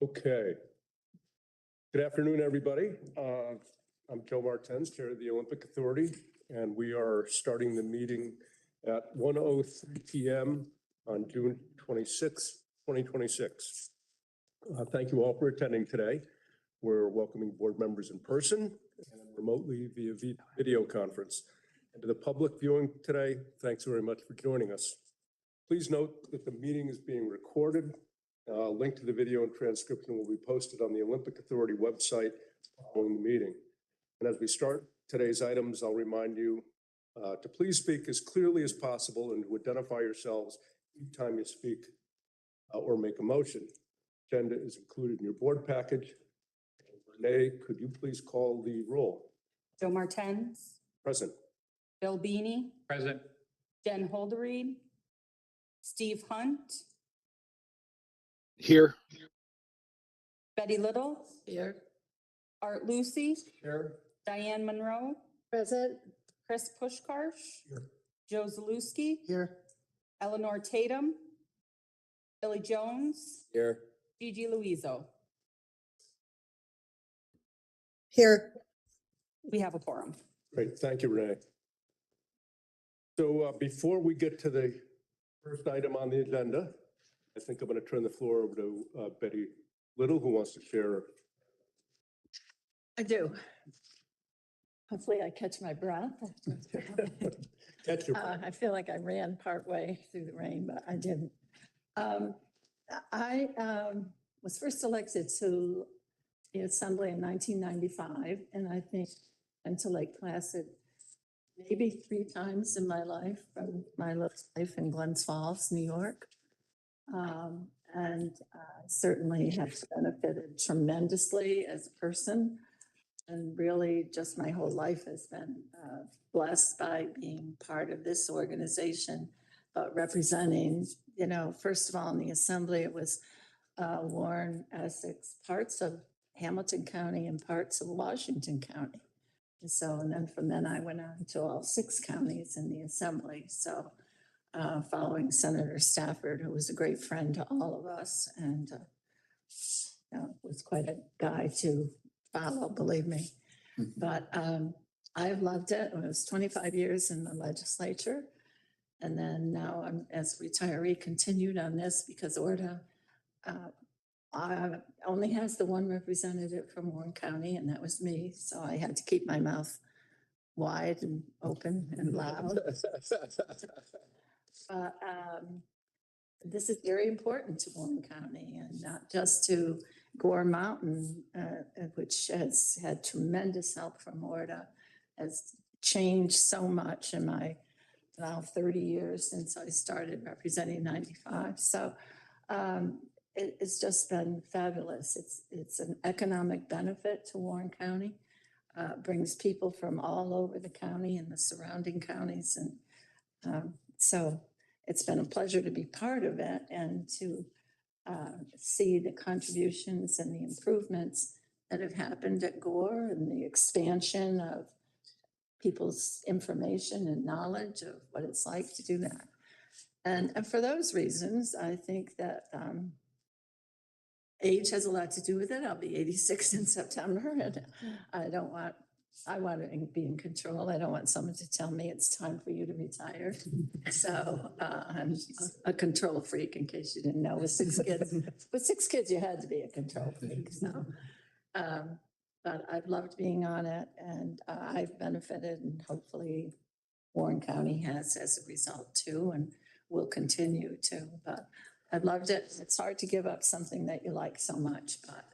Okay. Good afternoon, everybody. I'm Joe Martens, Chair of the Olympic Authority, and we are starting the meeting at 1:03 p.m. on June 26, 2026. Thank you all for attending today. We're welcoming board members in person and remotely via video conference. And to the public viewing today, thanks very much for joining us. Please note that the meeting is being recorded. A link to the video and transcription will be posted on the Olympic Authority website following the meeting. And as we start today's items, I'll remind you to please speak as clearly as possible and to identify yourselves each time you speak or make a motion. Agenda is included in your board package. Renee, could you please call the roll? Joe Martens. Present. Bill Beanie. Present. Jen Holderreed. Steve Hunt. Here. Betty Little. Here. Art Lucy. Here. Diane Monroe. Present. Chris Pushkarsh. Here. Joe Zalewski. Here. Eleanor Tatum. Billy Jones. Here. Gigi Luizzo. Here. We have a quorum. Great, thank you, Renee. So before we get to the first item on the agenda, I think I'm going to turn the floor over to Betty Little, who wants to share. I do. Hopefully I catch my breath. Catch your I feel like I ran partway through the rain, but I didn't. I was first elected to the Assembly in 1995, and I think went to Lake Placid maybe 3 times in my life, from my life in Glens Falls, New York. And certainly have benefited tremendously as a person. And really just my whole life has been blessed by being part of this organization, but representing, you know, first of all, in the Assembly, it was Warren, Essex, parts of Hamilton County and parts of Washington County. And then from then I went on to all 6 counties in the Assembly. So following Senator Stafford, who was a great friend to all of us, and was quite a guy to follow, believe me. But I've loved it. It was 25 years in the legislature. And then now I'm, as a retiree, continued on this because ORDA only has the one representative from Warren County, and that was me. So I had to keep my mouth wide and open and loud. But this is very important to Warren County, and not just to Gore Mountain, which has had tremendous help from ORDA, has changed so much in my now 30 years since I started representing 95. So it's just been fabulous. It's an economic benefit to Warren County, brings people from all over the county and the surrounding counties. And so it's been a pleasure to be part of it and to see the contributions and the improvements that have happened at Gore and the expansion of people's information and knowledge of what it's like to do that. And for those reasons, I think that age has a lot to do with it. I'll be 86 in September, and I want to be in control. I don't want someone to tell me it's time for you to retire. So I'm a control freak, in case you didn't know. With 6 kids, you had to be a control freak. So, but I've loved being on it, and I've benefited, and hopefully Warren County has as a result too, and will continue to. But I've loved it. It's hard to give up something that you like so much, but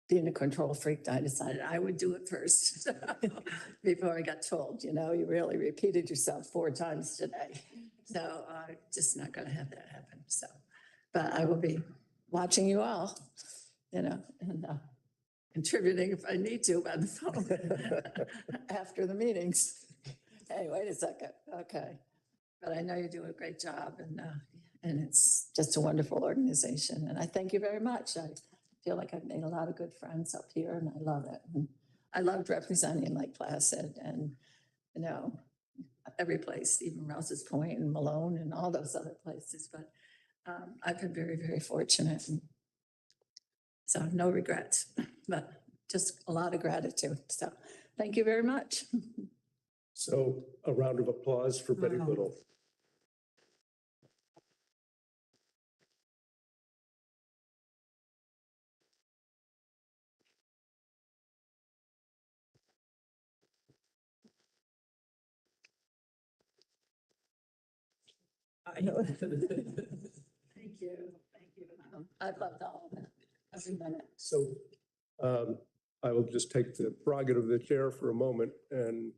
being a control freak, I decided I would do it first before I got told, you know, you really repeated yourself 4 times today. So just not going to have that happen. So, but I will be watching you all, you know, and contributing if I need to by the phone after the meetings. Hey, wait a second. Okay. But I know you do a great job, and it's just a wonderful organization. And I thank you very much. I feel like I've made a lot of good friends up here, and I love it. And I loved representing Lake Placid and, you know, every place, even Rouse's Point and Malone and all those other places. But I've been very, very fortunate. And so no regrets, but just a lot of gratitude. So thank you very much. So a round of applause for Betty Wow. Little. I know. Thank you. Thank you. I've loved all of it, every minute. So I will just take the prerogative of the chair for a moment and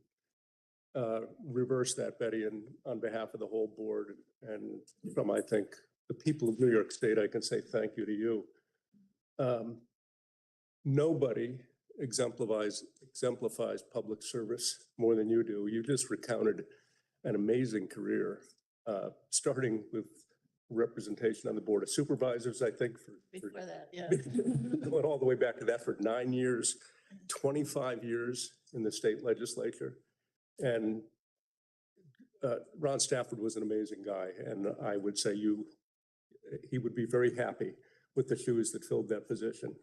reverse that, Betty, and on behalf of the whole board and from, I think, the people of New York State, I can say thank you to you. Nobody exemplifies public service more than you do. You just recounted an amazing career, starting with representation on the Board of Supervisors, I think, Before that, yeah. going all the way back to that for 9 years, 25 years in the state legislature. And Ron Stafford was an amazing guy, and I would say he would be very happy with the shoes that filled that position.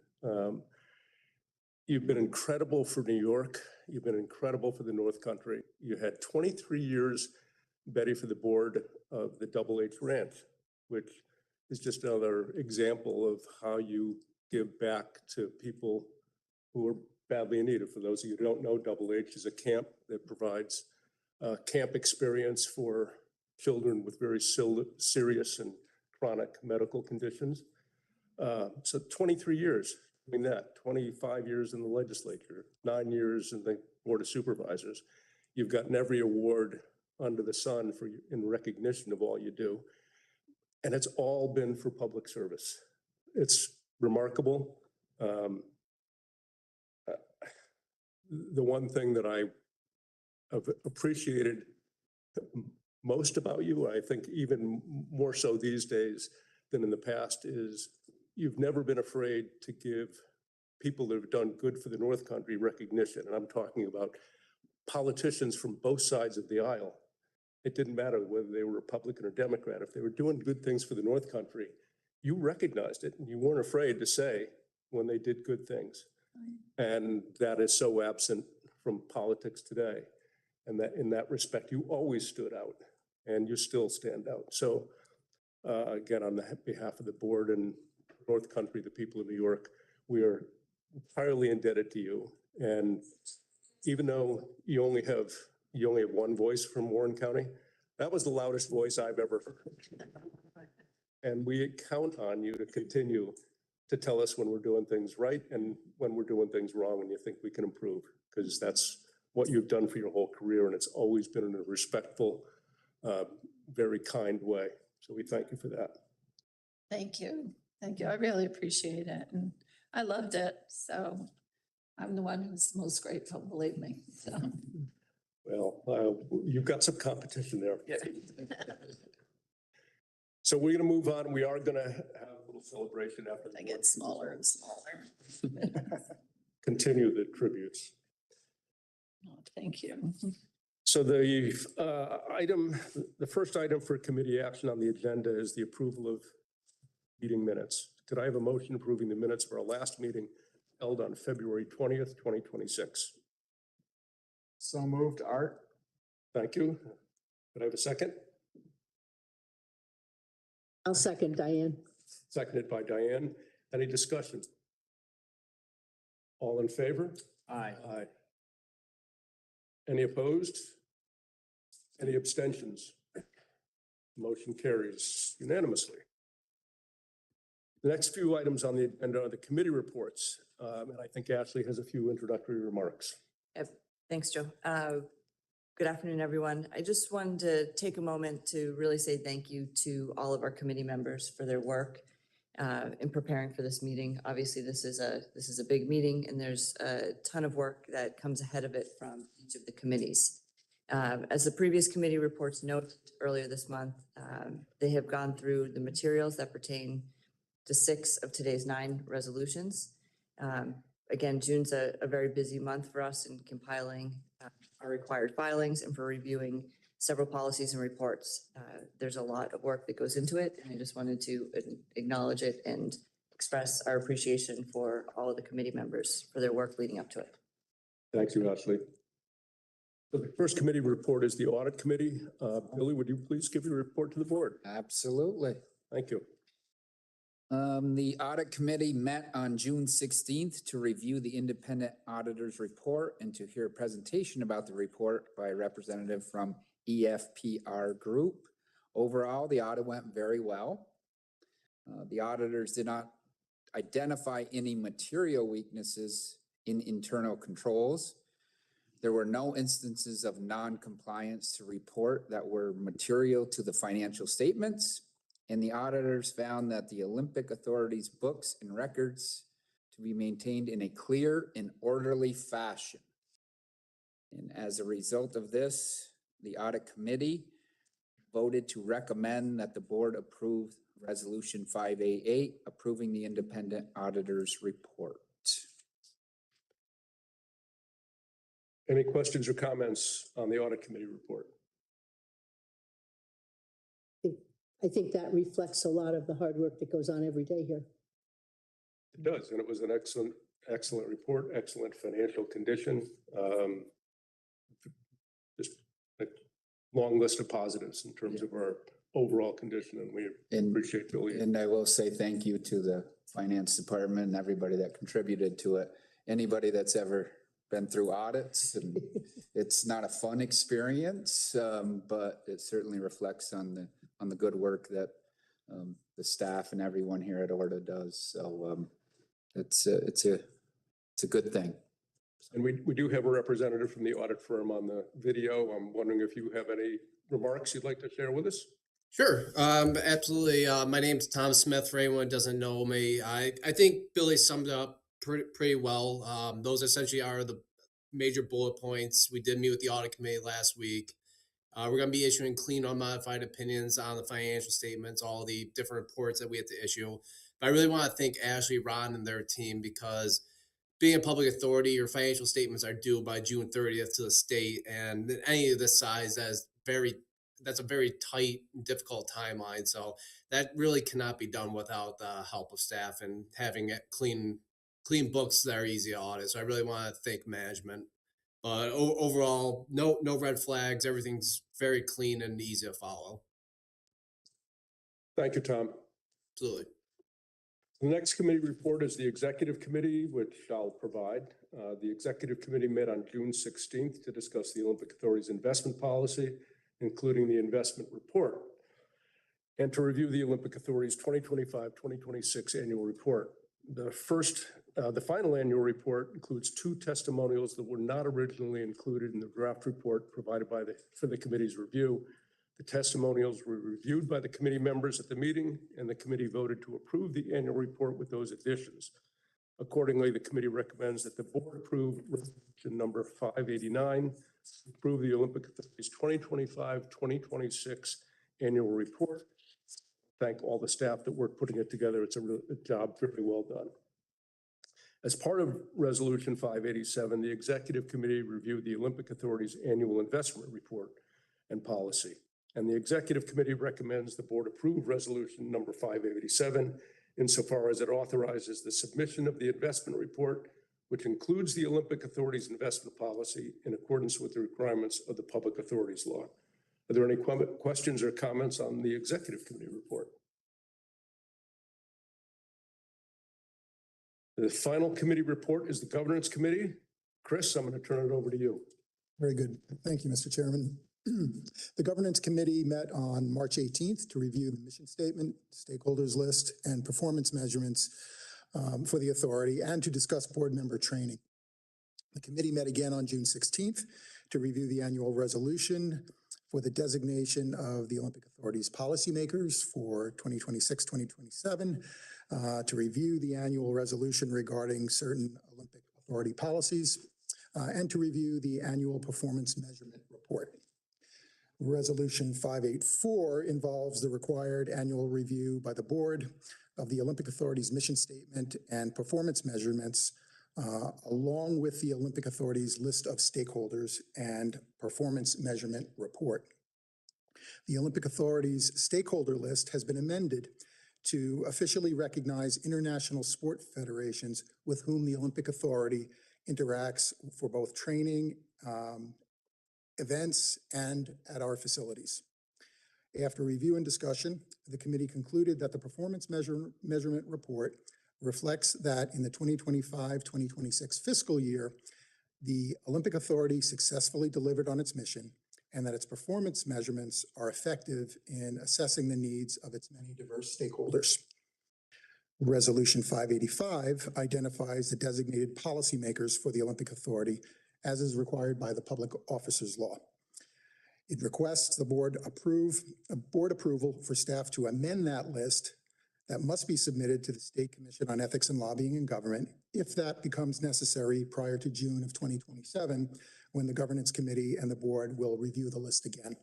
You've been incredible for New York. You've been incredible for the North Country. You had 23 years, Betty, for the board of the Double H Ranch, which is just another example of how you give back to people who are badly in need. For those of you who don't know, Double H is a camp that provides camp experience for children with very serious and chronic medical conditions. So 23 years doing that, 25 years in the legislature, 9 years in the Board of Supervisors. You've gotten every award under the sun in recognition of all you do. And it's all been for public service. It's remarkable. The one thing that I have appreciated most about you, I think even more so these days than in the past, is you've never been afraid to give people that have done good for the North Country recognition. And I'm talking about politicians from both sides of the aisle. It didn't matter whether they were Republican or Democrat. If they were doing good things for the North Country, you recognized it and you weren't afraid to say when they did good things. And that is so absent from politics today. And that in that respect, you always stood out and you still stand out. So again, on behalf of the board and North Country, the people of New York, we are entirely indebted to you. And even though you only have one voice from Warren County, that was the loudest voice I've ever heard. And we count on you to continue to tell us when we're doing things right and when we're doing things wrong and you think we can improve, because that's what you've done for your whole career. And it's always been in a respectful, very kind way. So we thank you for that. Thank you. Thank you. I really appreciate it. And I loved it. So I'm the one who's most grateful, believe me. So. Well, you've got some competition there. So we're going to move on. We are going to have a little celebration after I get smaller and smaller. continue the tributes. Oh, thank you. So the first item for committee action on the agenda is the approval of meeting minutes. Could I have a motion approving the minutes of our last meeting held on February 20th, 2026? So moved, Art. Thank you. Could I have a second? I'll second Diane. Seconded by Diane. Any discussion? All in favor? Aye. Aye. Any opposed? Any abstentions? Motion carries unanimously. The next few items on the agenda are the committee reports. And I think Ashley has a few introductory remarks. Thanks, Joe. Good afternoon, everyone. I just wanted to take a moment to really say thank you to all of our committee members for their work in preparing for this meeting. Obviously, this is a big meeting, and there's a ton of work that comes ahead of it from each of the committees. As the previous committee reports noted earlier this month, they have gone through the materials that pertain to 6 of today's 9 resolutions. Again, June's a very busy month for us in compiling our required filings and for reviewing several policies and reports. There's a lot of work that goes into it, and I just wanted to acknowledge it and express our appreciation for all of the committee members for their work leading up to it. Thank you, Ashley. So the first committee report is the Audit Committee. Billy, would you please give your report to the board? Absolutely. Thank you. The audit committee met on June 16th to review the independent auditor's report and to hear a presentation about the report by a representative from EFPR Group. Overall, the audit went very well. The auditors did not identify any material weaknesses in internal controls. There were no instances of non-compliance to report that were material to the financial statements. And the auditors found that the Olympic Authority's books and records to be maintained in a clear and orderly fashion. And as a result of this, the audit committee voted to recommend that the board approve Resolution 588, approving the independent auditor's report. Any questions or comments on the Audit Committee report? I think that reflects a lot of the hard work that goes on every day here. It does, and it was an excellent report, excellent financial condition. Just a long list of positives in terms of our overall condition, and we appreciate Billy. And I will say thank you to the finance department and everybody that contributed to it. Anybody that's ever been through audits, and it's not a fun experience, but it certainly reflects on the good work that the staff and everyone here at ORDA does. So it's a good thing. And we do have a representative from the audit firm on the video. I'm wondering if you have any remarks you'd like to share with us? Sure. Absolutely. My name's Tom Smith. For anyone who doesn't know me, I think Billy summed it up pretty well. Those essentially are the major bullet points. We did meet with the audit committee last week. We're going to be issuing clean, unmodified opinions on the financial statements, all the different reports that we have to issue. But I really want to thank Ashley, Ron, and their team, because being a public authority, your financial statements are due by June 30th to the state, and any of this size, that's a very tight, difficult timeline. So that really cannot be done without the help of staff and having it clean books that are easy to audit. So I really want to thank management. But overall, no red flags. Everything's very clean and easy to follow. Thank you, Tom. Absolutely. The next committee report is the Executive Committee, which I'll provide. The Executive Committee met on June 16th to discuss the Olympic Authority's investment policy, including the investment report, and to review the Olympic Authority's 2025-2026 annual report. The final annual report includes 2 testimonials that were not originally included in the draft report provided for the committee's review. The testimonials were reviewed by the committee members at the meeting, and the committee voted to approve the annual report with those additions. Accordingly, the committee recommends that the board approve resolution number 589, approve the Olympic Authority's 2025-2026 annual report. Thank all the staff that worked putting it together. It's a job very well done. As part of Resolution 587, the Executive Committee reviewed the Olympic Authority's annual investment report and policy. And the Executive Committee recommends the board approve Resolution number 587 insofar as it authorizes the submission of the investment report, which includes the Olympic Authority's investment policy in accordance with the requirements of the Public Authorities Law. Are there any questions or comments on the Executive Committee report? The final committee report is the Governance Committee. Chris, I'm going to turn it over to you. Very good. Thank you, Mr. Chairman. The Governance Committee met on March 18th to review the mission statement, stakeholders list, and performance measurements for the authority, and to discuss board member training. The committee met again on June 16th to review the annual resolution for the designation of the Olympic Authority's policymakers for 2026-2027, to review the annual resolution regarding certain Olympic Authority policies, and to review the annual performance measurement report. Resolution 584 involves the required annual review by the board of the Olympic Authority's mission statement and performance measurements, along with the Olympic Authority's list of stakeholders and performance measurement report. The Olympic Authority's stakeholder list has been amended to officially recognize international sport federations with whom the Olympic Authority interacts for both training, events, and at our facilities. After review and discussion, the committee concluded that the performance measurement report reflects that in the 2025-2026 fiscal year, the Olympic Authority successfully delivered on its mission and that its performance measurements are effective in assessing the needs of its many diverse stakeholders. Resolution 585 identifies the designated policymakers for the Olympic Authority as is required by the Public Officers Law. It requests the board approval for staff to amend that list that must be submitted to the State Commission on Ethics and Lobbying in Government if that becomes necessary prior to June of 2027, when the Governance Committee and the board will review the list again.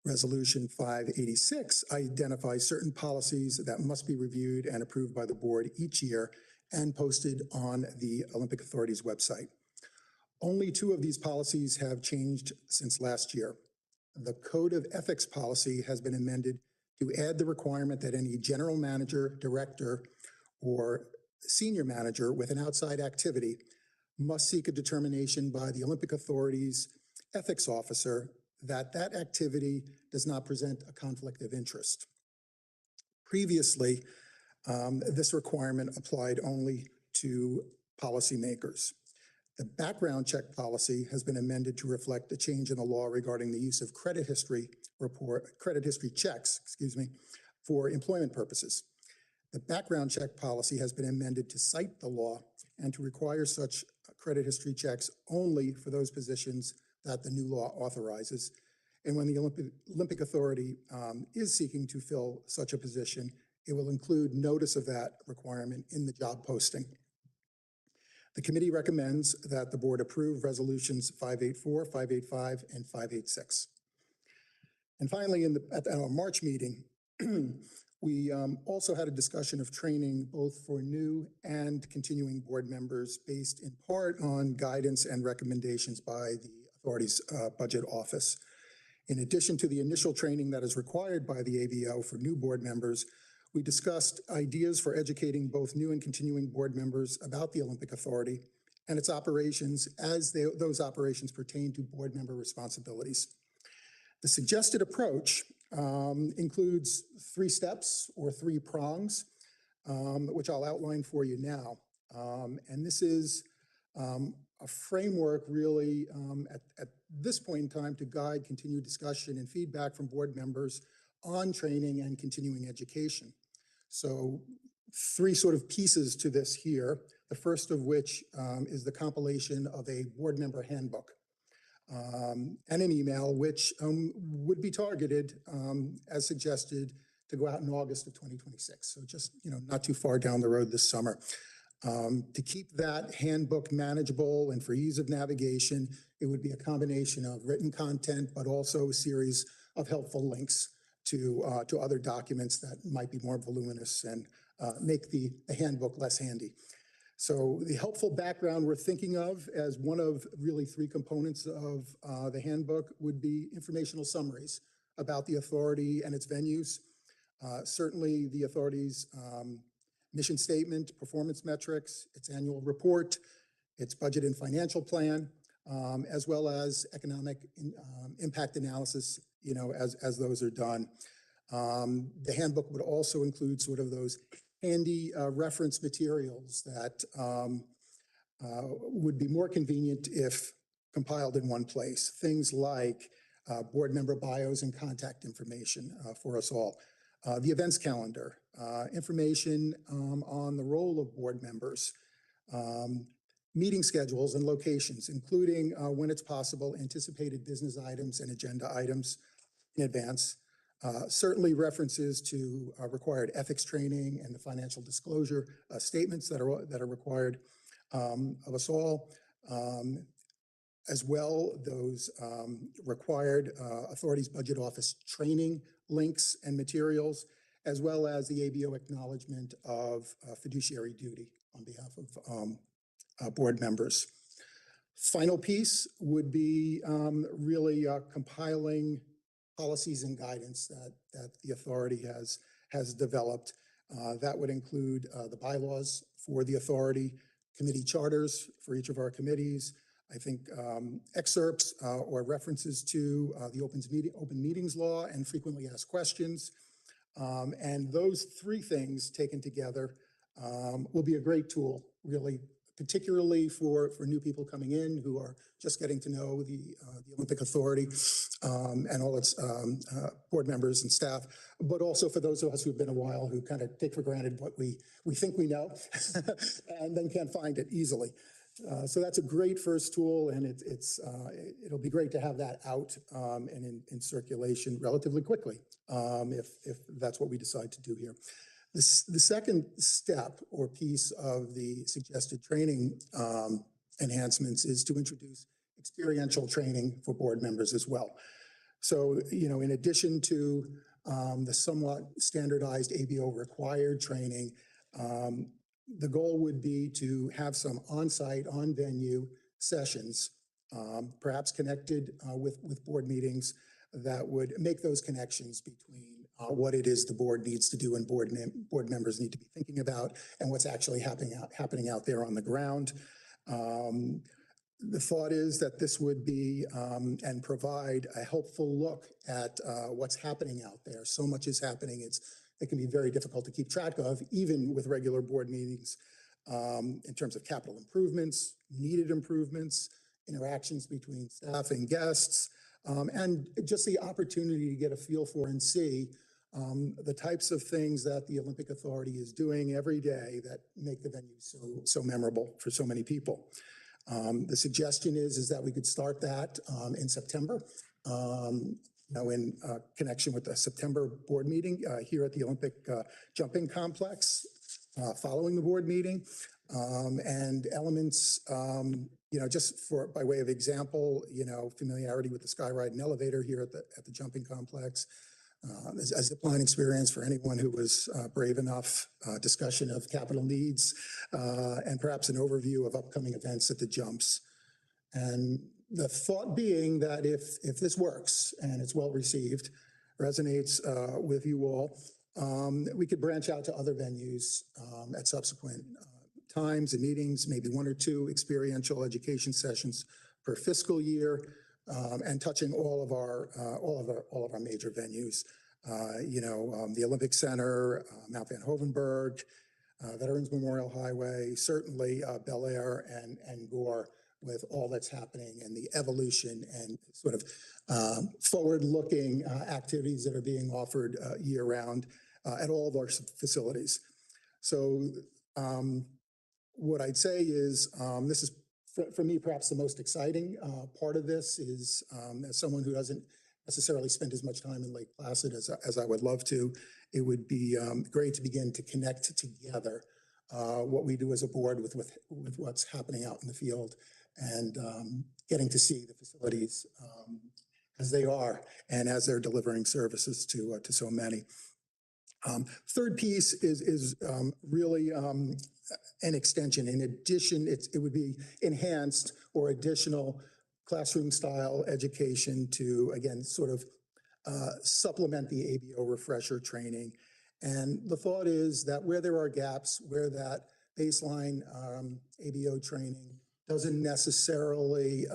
Resolution 586 identifies certain policies that must be reviewed and approved by the board each year and posted on the Olympic Authority's website. Only 2 of these policies have changed since last year. The Code of Ethics policy has been amended to add the requirement that any general manager, director, or senior manager with an outside activity must seek a determination by the Olympic Authority's ethics officer that that activity does not present a conflict of interest. Previously, this requirement applied only to policymakers. The background check policy has been amended to reflect the change in the law regarding the use of credit history checks, for employment purposes. The background check policy has been amended to cite the law and to require such credit history checks only for those positions that the new law authorizes. And when the Olympic Authority is seeking to fill such a position, it will include notice of that requirement in the job posting. The committee recommends that the board approve resolutions 584, 585, and 586. And finally, at our March meeting, we also had a discussion of training both for new and continuing board members based in part on guidance and recommendations by the authority's budget office. In addition to the initial training that is required by the ABO for new board members, we discussed ideas for educating both new and continuing board members about the Olympic Authority and its operations as those operations pertain to board member responsibilities. The suggested approach includes 3 steps or 3 prongs, which I'll outline for you now. And this is a framework really at this point in time to guide continued discussion and feedback from board members on training and continuing education. So 3 sort of pieces to this here, the first of which is the compilation of a board member handbook and an email, which would be targeted, as suggested, to go out in August of 2026. So just, not too far down the road this summer. To keep that handbook manageable and for ease of navigation, it would be a combination of written content, but also a series of helpful links to other documents that might be more voluminous and make the handbook less handy. So the helpful background we're thinking of as one of really 3 components of the handbook would be informational summaries about the authority and its venues. Certainly the authority's mission statement, performance metrics, its annual report, its budget and financial plan, as well as economic impact analysis, as those are done. The handbook would also include sort of those handy reference materials that would be more convenient if compiled in one place. Things like board member bios and contact information for us all. The events calendar, information on the role of board members, meeting schedules and locations, including when it's possible, anticipated business items and agenda items in advance. Certainly references to required ethics training and the financial disclosure statements that are required of us all. As well, those required authorities budget office training links and materials, as well as the ABO acknowledgement of fiduciary duty on behalf of board members. Final piece would be really compiling policies and guidance that the authority has developed. That would include the bylaws for the authority, committee charters for each of our committees. I think excerpts or references to the open meetings law and frequently asked questions. And those three things taken together will be a great tool, really, particularly for new people coming in who are just getting to know the Olympic Authority and all its board members and staff, but also for those of us who've been a while who kind of take for granted what we think we know and then can't find it easily. So that's a great first tool, and it'll be great to have that out and in circulation relatively quickly if that's what we decide to do here. The second step or piece of the suggested training enhancements is to introduce experiential training for board members as well. So, in addition to the somewhat standardized ABO required training, the goal would be to have some on-site, on-venue sessions, perhaps connected with board meetings that would make those connections between what it is the board needs to do and board members need to be thinking about and what's actually happening out there on the ground. The thought is that this would be and provide a helpful look at what's happening out there. So much is happening. It can be very difficult to keep track of, even with regular board meetings, in terms of capital improvements, needed improvements, interactions between staff and guests, and just the opportunity to get a feel for and see the types of things that the Olympic Authority is doing every day that make the venue so memorable for so many people. The suggestion is that we could start that in September. In connection with the September board meeting here at the Olympic Jumping Complex following the board meeting, and elements, just by way of example, familiarity with the skyride and elevator here at the Jumping Complex, a zipline experience for anyone who was brave enough, discussion of capital needs, and perhaps an overview of upcoming events at the jumps. And the thought being that if this works and it's well received, resonates with you all, we could branch out to other venues at subsequent times and meetings, maybe one or two experiential education sessions per fiscal year, and touching all of our major venues. The Olympic Center, Mount Van Hovenberg, Veterans Memorial Highway, certainly Bel Air and Gore, with all that's happening and the evolution and sort of forward-looking activities that are being offered year-round at all of our facilities. So what I'd say is this is, for me, perhaps the most exciting part of this is, as someone who doesn't necessarily spend as much time in Lake Placid as I would love to, it would be great to begin to connect together what we do as a board with what's happening out in the field, and getting to see the facilities as they are and as they're delivering services to so many. Third piece is really an extension. In addition, it would be enhanced or additional classroom style education to, again, sort of supplement the ABO refresher training. And the thought is that where there are gaps, where that baseline ABO training doesn't necessarily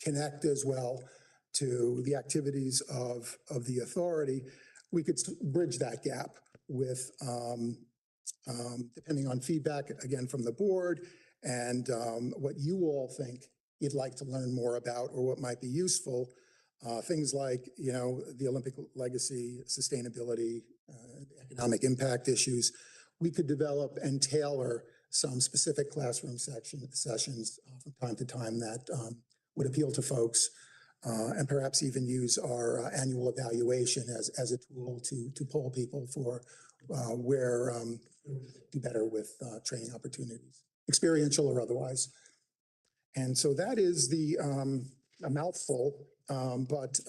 connect as well to the activities of the authority, we could bridge that gap with, depending on feedback, again, from the board and what you all think you'd like to learn more about or what might be useful. Things like, the Olympic legacy, sustainability, economic impact issues. We could develop and tailor some specific classroom sessions from time to time that would appeal to folks, and perhaps even use our annual evaluation as a tool to poll people for where do better with training opportunities, experiential or otherwise. And so that is a mouthful, but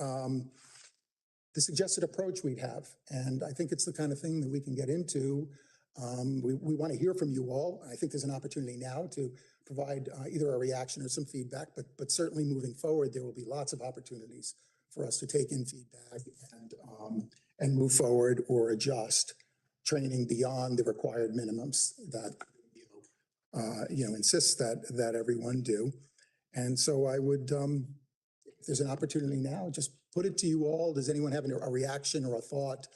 the suggested approach we'd have. And I think it's the kind of thing that we can get into. We want to hear from you all. I think there's an opportunity now to provide either a reaction or some feedback, but certainly moving forward, there will be lots of opportunities for us to take in feedback and move forward or adjust training beyond the required minimums that, insist that everyone do. And so I would, if there's an opportunity now, just put it to you all. Does anyone have a reaction or a thought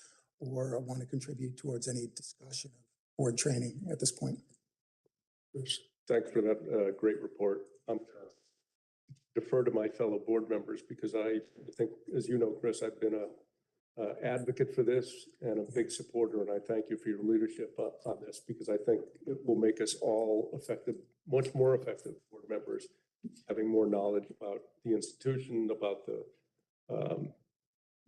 or want to contribute towards any discussion of board training at this point? Thanks for that great report. I'm going to defer to my fellow board members because I think, as you know, Chris, I've been a advocate for this and a big supporter, and I thank you for your leadership on this because I think it will make us all effective, much more effective board members, having more knowledge about the institution, about the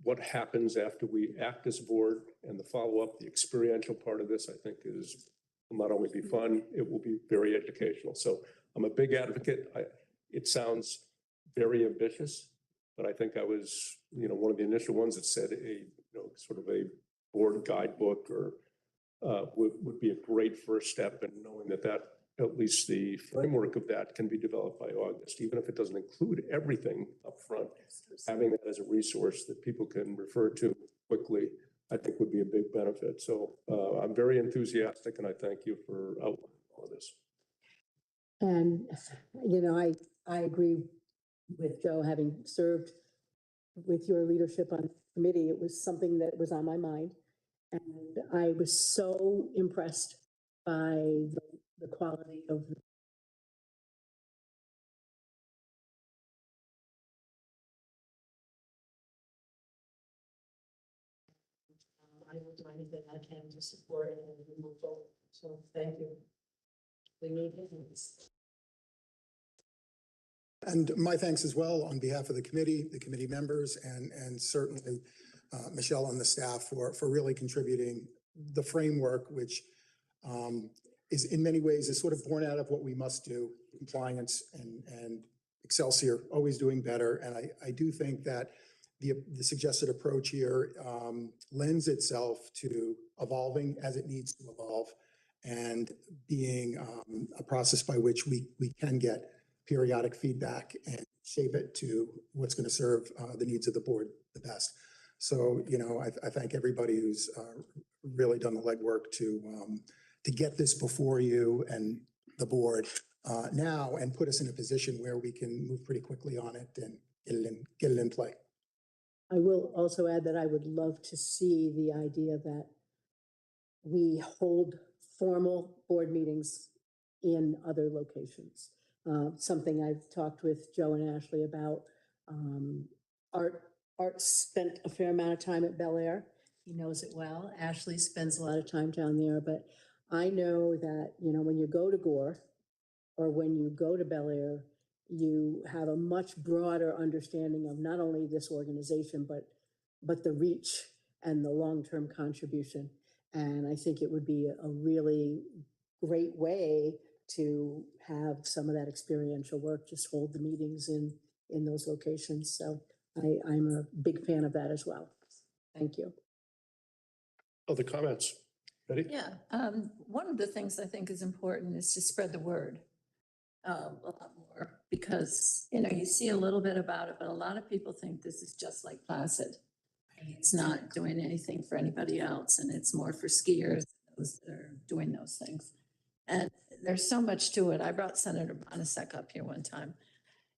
what happens after we act as a board, and the follow-up, the experiential part of this, I think will not only be fun, it will be very educational. So I'm a big advocate. It sounds very ambitious, but I think I was, one of the initial ones that said sort of a board guidebook or would be a great first step, and knowing that at least the framework of that can be developed by August, even if it doesn't include everything up front. Having that as a resource that people can refer to quickly, I think would be a big benefit. So I'm very enthusiastic, and I thank you for outlining all of this. And, I agree with Joe, having served with your leadership on the committee. It was something that was on my mind. And I was so impressed by the quality of I will do anything I can to support it and move forward. So thank you. We need it. And my thanks as well on behalf of the committee members, and certainly Michelle and the staff for really contributing the framework, which is in many ways is sort of born out of what we must do, compliance and Excelsior, always doing better. And I do think that the suggested approach here lends itself to evolving as it needs to evolve, and being a process by which we can get periodic feedback and shape it to what's going to serve the needs of the board the best. So, I thank everybody who's really done the legwork to get this before you and the board now, and put us in a position where we can move pretty quickly on it and get it in play. I will also add that I would love to see the idea that we hold formal board meetings in other locations. Something I've talked with Joe and Ashley about. Art spent a fair amount of time at Bel Air. He knows it well. Ashley spends a lot of time down there, but I know that, when you go to Gore or when you go to Bel Air, you have a much broader understanding of not only this organization, but the reach and the long-term contribution. And I think it would be a really great way to have some of that experiential work, just hold the meetings in those locations. So I'm a big fan of that as well. Thank you. Other comments? Betty? Yeah, one of the things I think is important is to spread the word a lot more, because, you see a little bit about it, but a lot of people think this is just like Placid. It's not doing anything for anybody else, and it's more for skiers, those that are doing those things. And there's so much to it. I brought Senator Bonasek up here one time,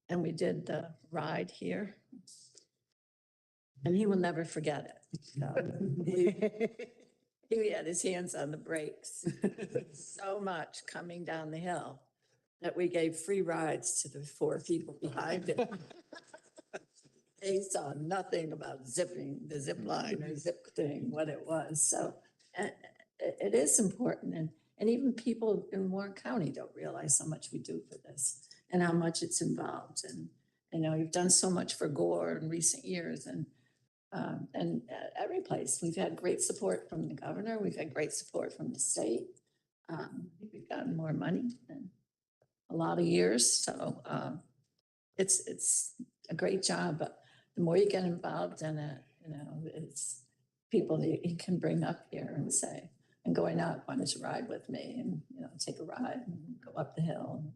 and we did the ride here, and he will never forget it. So, he had his hands on the brakes so much coming down the hill that we gave free rides to the 4 people behind him. They saw nothing about zipping, the zip line or zip thing, what it was. So it is important. And even people in Warren County don't realize how much we do for this and how much it's involved. And, we've done so much for Gore in recent years. And every place, we've had great support from the governor. We've had great support from the state. We've gotten more money in a lot of years. So it's a great job. But the more you get involved in it, it's people that you can bring up here and say, and going out, why don't you ride with me and, take a ride and go up the hill and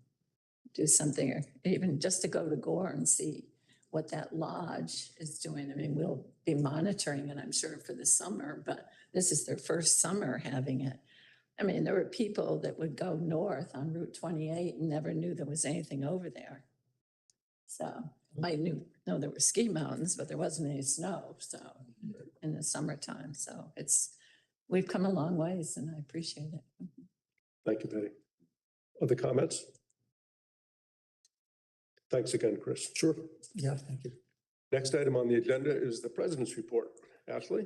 do something, or even just to go to Gore and see what that lodge is doing. I mean, we'll be monitoring it, I'm sure, for the summer, but this is their first summer having it. I mean, there were people that would go north on Route 28 and never knew there was anything over there. So I know there were ski mountains, but there wasn't any snow, so, in the summertime. So we've come a long ways and I appreciate it. Thank you, Betty. Other comments? Thanks again, Chris. Sure. Yeah, thank you. Next item on the agenda is the president's report. Ashley?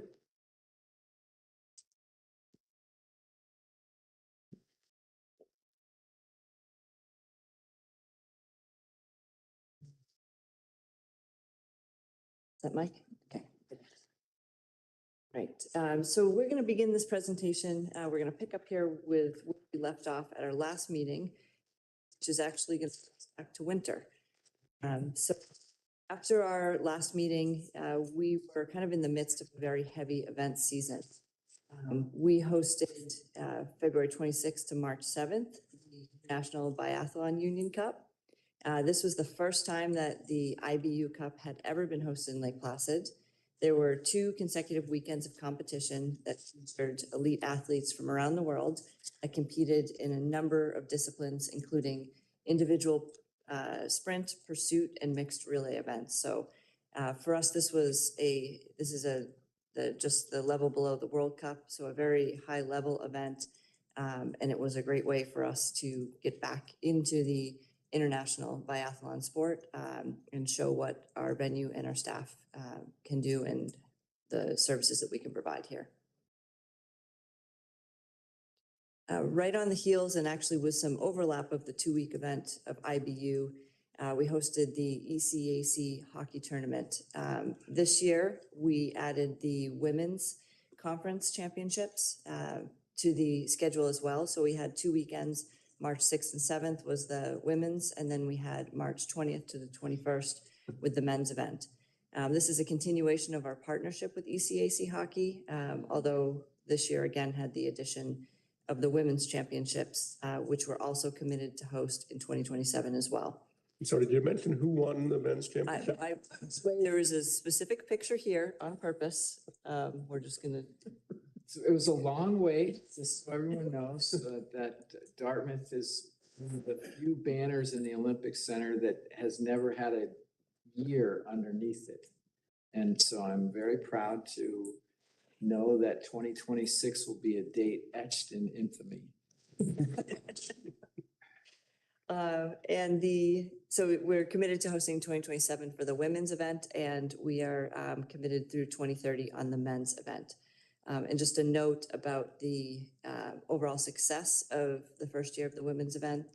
Is that Mike? Okay. Right, so we're going to begin this presentation. We're going to pick up here with where we left off at our last meeting, which is actually going to back to winter. So after our last meeting, we were kind of in the midst of a very heavy event season. We hosted February 26th to March 7th, the National Biathlon Union Cup. This was the first time that the IBU Cup had ever been hosted in Lake Placid. There were 2 consecutive weekends of competition that featured elite athletes from around the world that competed in a number of disciplines, including individual sprint, pursuit, and mixed relay events. So for us, this is just the level below the World Cup, so a very high level event, and it was a great way for us to get back into the international biathlon sport and show what our venue and our staff can do and the services that we can provide here. Right on the heels, and actually with some overlap of the 2-week event of IBU, we hosted the ECAC hockey tournament. This year, we added the women's conference championships to the schedule as well. So we had 2 weekends. March 6th and 7th was the women's, and then we had March 20th to the 21st with the men's event. This is a continuation of our partnership with ECAC Hockey, although this year again had the addition of the women's championships, which we're also committed to host in 2027 as well. So did you mention who won the men's championship? There is a specific picture here on purpose. We're just gonna. It was a long wait, just so everyone knows, that Dartmouth is one of the few banners in the Olympic Center that has never had a year underneath it. And so I'm very proud to know that 2026 will be a date etched in infamy. So we're committed to hosting 2027 for the women's event, and we are committed through 2030 on the men's event. And just a note about the overall success of the first year of the women's event.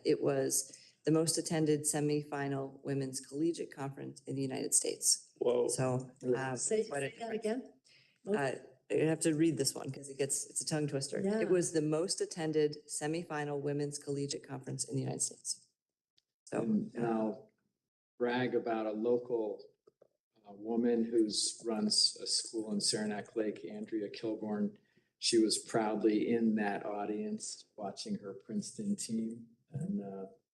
It was the most attended semifinal women's collegiate conference in the United States. Whoa. So Say that again? you have to read this one because it's a tongue twister. Yeah. It was the most attended semifinal women's collegiate conference in the United States. So And I'll brag about a local woman who runs a school in Saranac Lake, Andrea Kilborn. She was proudly in that audience watching her Princeton team, and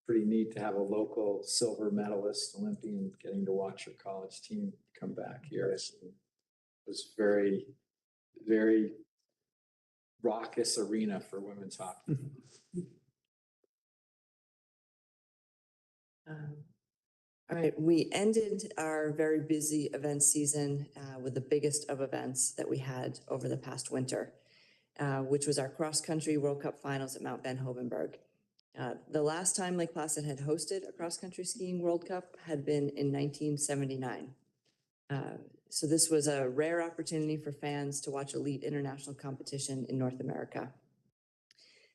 pretty neat to have a local silver medalist Olympian getting to watch her college team come back here. It was very, very raucous arena for women's hockey. All right, we ended our very busy event season with the biggest of events that we had over the past winter, which was our cross-country World Cup finals at Mount Ben Hovenberg. The last time Lake Placid had hosted a cross-country skiing World Cup had been in 1979. So this was a rare opportunity for fans to watch elite international competition in North America.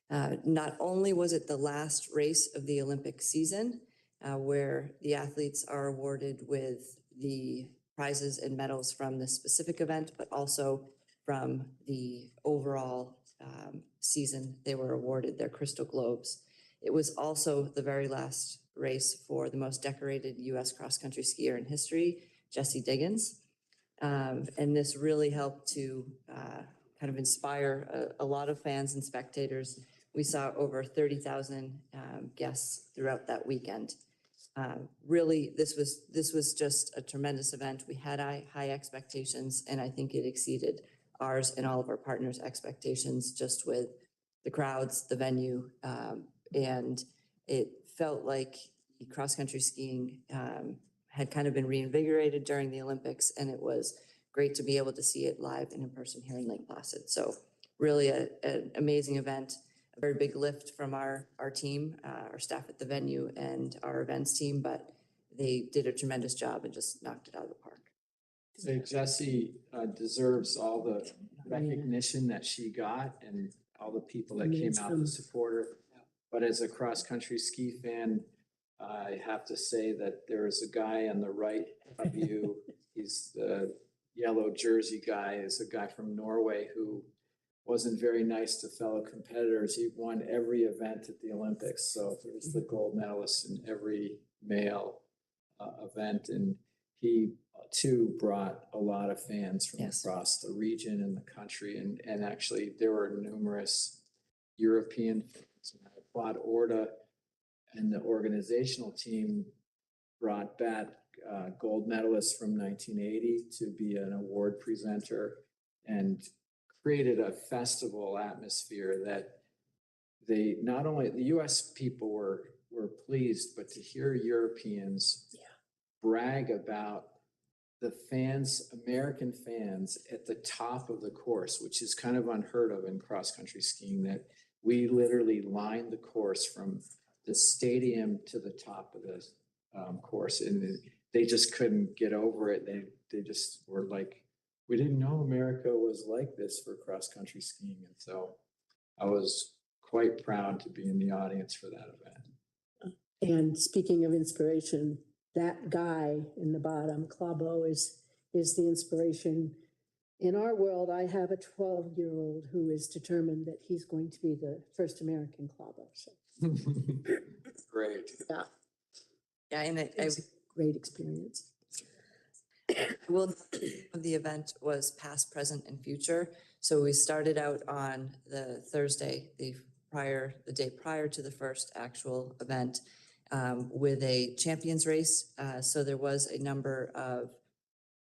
Not only was it the last race of the Olympic season, where the athletes are awarded with the prizes and medals from the specific event, but also from the overall season, they were awarded their Crystal Globes. It was also the very last race for the most decorated U.S. cross-country skier in history, Jessie Diggins. And this really helped to kind of inspire a lot of fans and spectators. We saw over 30,000 guests throughout that weekend. Really, this was just a tremendous event. We had high expectations, and I think it exceeded ours and all of our partners' expectations just with the crowds, the venue, and it felt like cross-country skiing had kind of been reinvigorated during the Olympics, and it was great to be able to see it live and in person here in Lake Placid. So really an amazing event, a very big lift from our team, our staff at the venue and our events team, but they did a tremendous job and just knocked it out of the park. So Jessie deserves all the recognition that she got and all the people that came out to support her. But as a cross-country ski fan, I have to say that there is a guy on the right of you. He's the yellow jersey guy, is a guy from Norway who wasn't very nice to fellow competitors. He won every event at the Olympics. So he was the gold medalist in every male event. And he too brought a lot of fans from across the region and the country. And actually there were numerous European fans. And I applaud ORDA and the organizational team brought back gold medalists from 1980 to be an award presenter and created a festival atmosphere that they not only the US people were pleased, but to hear Europeans brag about the fans, American fans at the top of the course, which is kind of unheard of in cross-country skiing, that we literally lined the course from the stadium to the top of the course, and they just couldn't get over it. They just were like, we didn't know America was like this for cross-country skiing. And so I was quite proud to be in the audience for that event. And speaking of inspiration, that guy in the bottom, Clabo, is the inspiration. In our world, I have a 12-year-old who is determined that he's going to be the first American Clabo. So. Great. Yeah. Yeah, and It's a great experience. Well, the event was past, present, and future. So we started out on the Thursday, the day prior to the first actual event, with a champions race. So there was a number of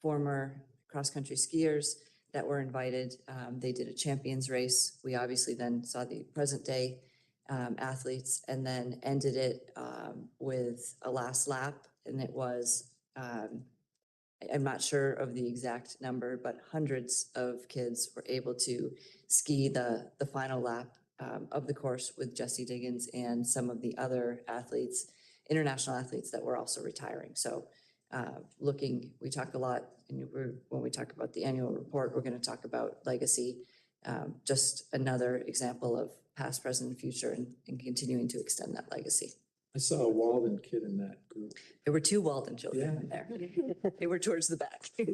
former cross-country skiers that were invited. They did a champions race. We obviously then saw the present day athletes, and then ended it with a last lap. And it was, I'm not sure of the exact number, but hundreds of kids were able to ski the final lap of the course with Jessie Diggins and some of the other athletes, international athletes that were also retiring. So we talk a lot, and when we talk about the annual report, we're going to talk about legacy, just another example of past, present, and future, and continuing to extend that legacy. I saw a Walden kid in that group. There were 2 Walden children in there. They were towards the back. They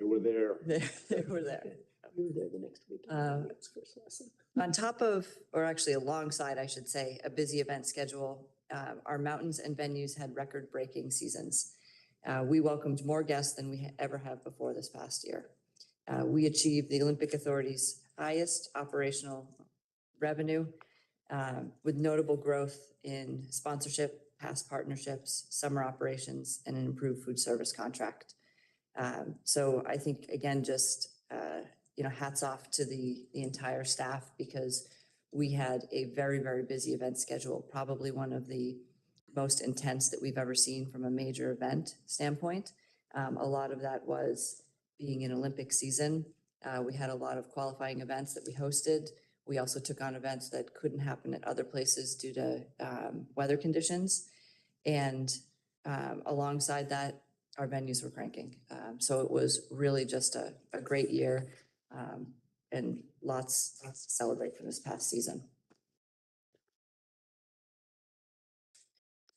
were there. They were there. We were there the next week. First lesson. On top of, or actually alongside, I should say, a busy event schedule, our mountains and venues had record-breaking seasons. We welcomed more guests than we ever have before this past year. We achieved the Olympic Authority's highest operational revenue, with notable growth in sponsorship, past partnerships, summer operations, and an improved food service contract. So I think, again, just hats off to the entire staff, because we had a very, very busy event schedule, probably one of the most intense that we've ever seen from a major event standpoint. A lot of that was being an Olympic season. We had a lot of qualifying events that we hosted. We also took on events that couldn't happen at other places due to weather conditions. And alongside that, our venues were cranking. So it was really just a great year, and lots to celebrate from this past season.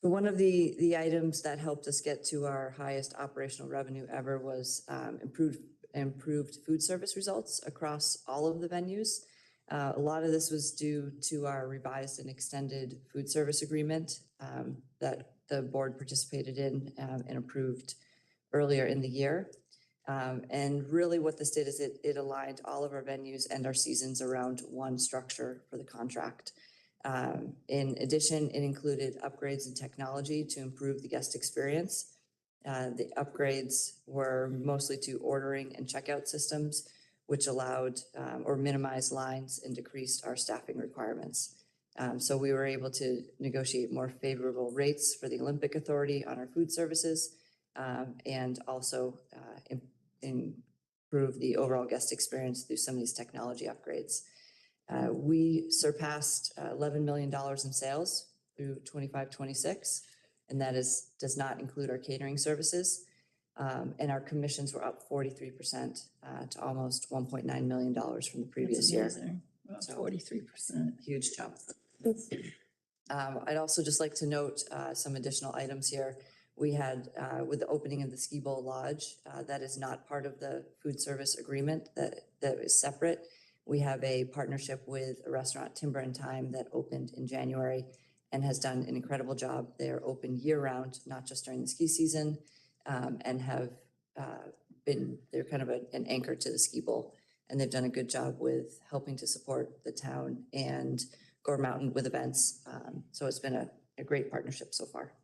One of the items that helped us get to our highest operational revenue ever was improved food service results across all of the venues. A lot of this was due to our revised and extended food service agreement that the board participated in and approved earlier in the year. And really what this did is it aligned all of our venues and our seasons around one structure for the contract. In addition, it included upgrades in technology to improve the guest experience. The upgrades were mostly to ordering and checkout systems, which allowed or minimized lines and decreased our staffing requirements. So we were able to negotiate more favorable rates for the Olympic Authority on our food services, and also improve the overall guest experience through some of these technology upgrades. We surpassed $11 million in sales through 25-26, and that does not include our catering services. And our commissions were up 43% to almost $1.9 million from the previous year. So 43%. huge jump. I'd also just like to note some additional items here. We had, with the opening of the Ski Bowl Lodge, that is not part of the food service agreement, that is separate. We have a partnership with a restaurant, Timber and Time, that opened in January and has done an incredible job. They're open year round, not just during the ski season, and have they're kind of an anchor to the Ski Bowl. And they've done a good job with helping to support the town and Gore Mountain with events. So it's been a great partnership so far.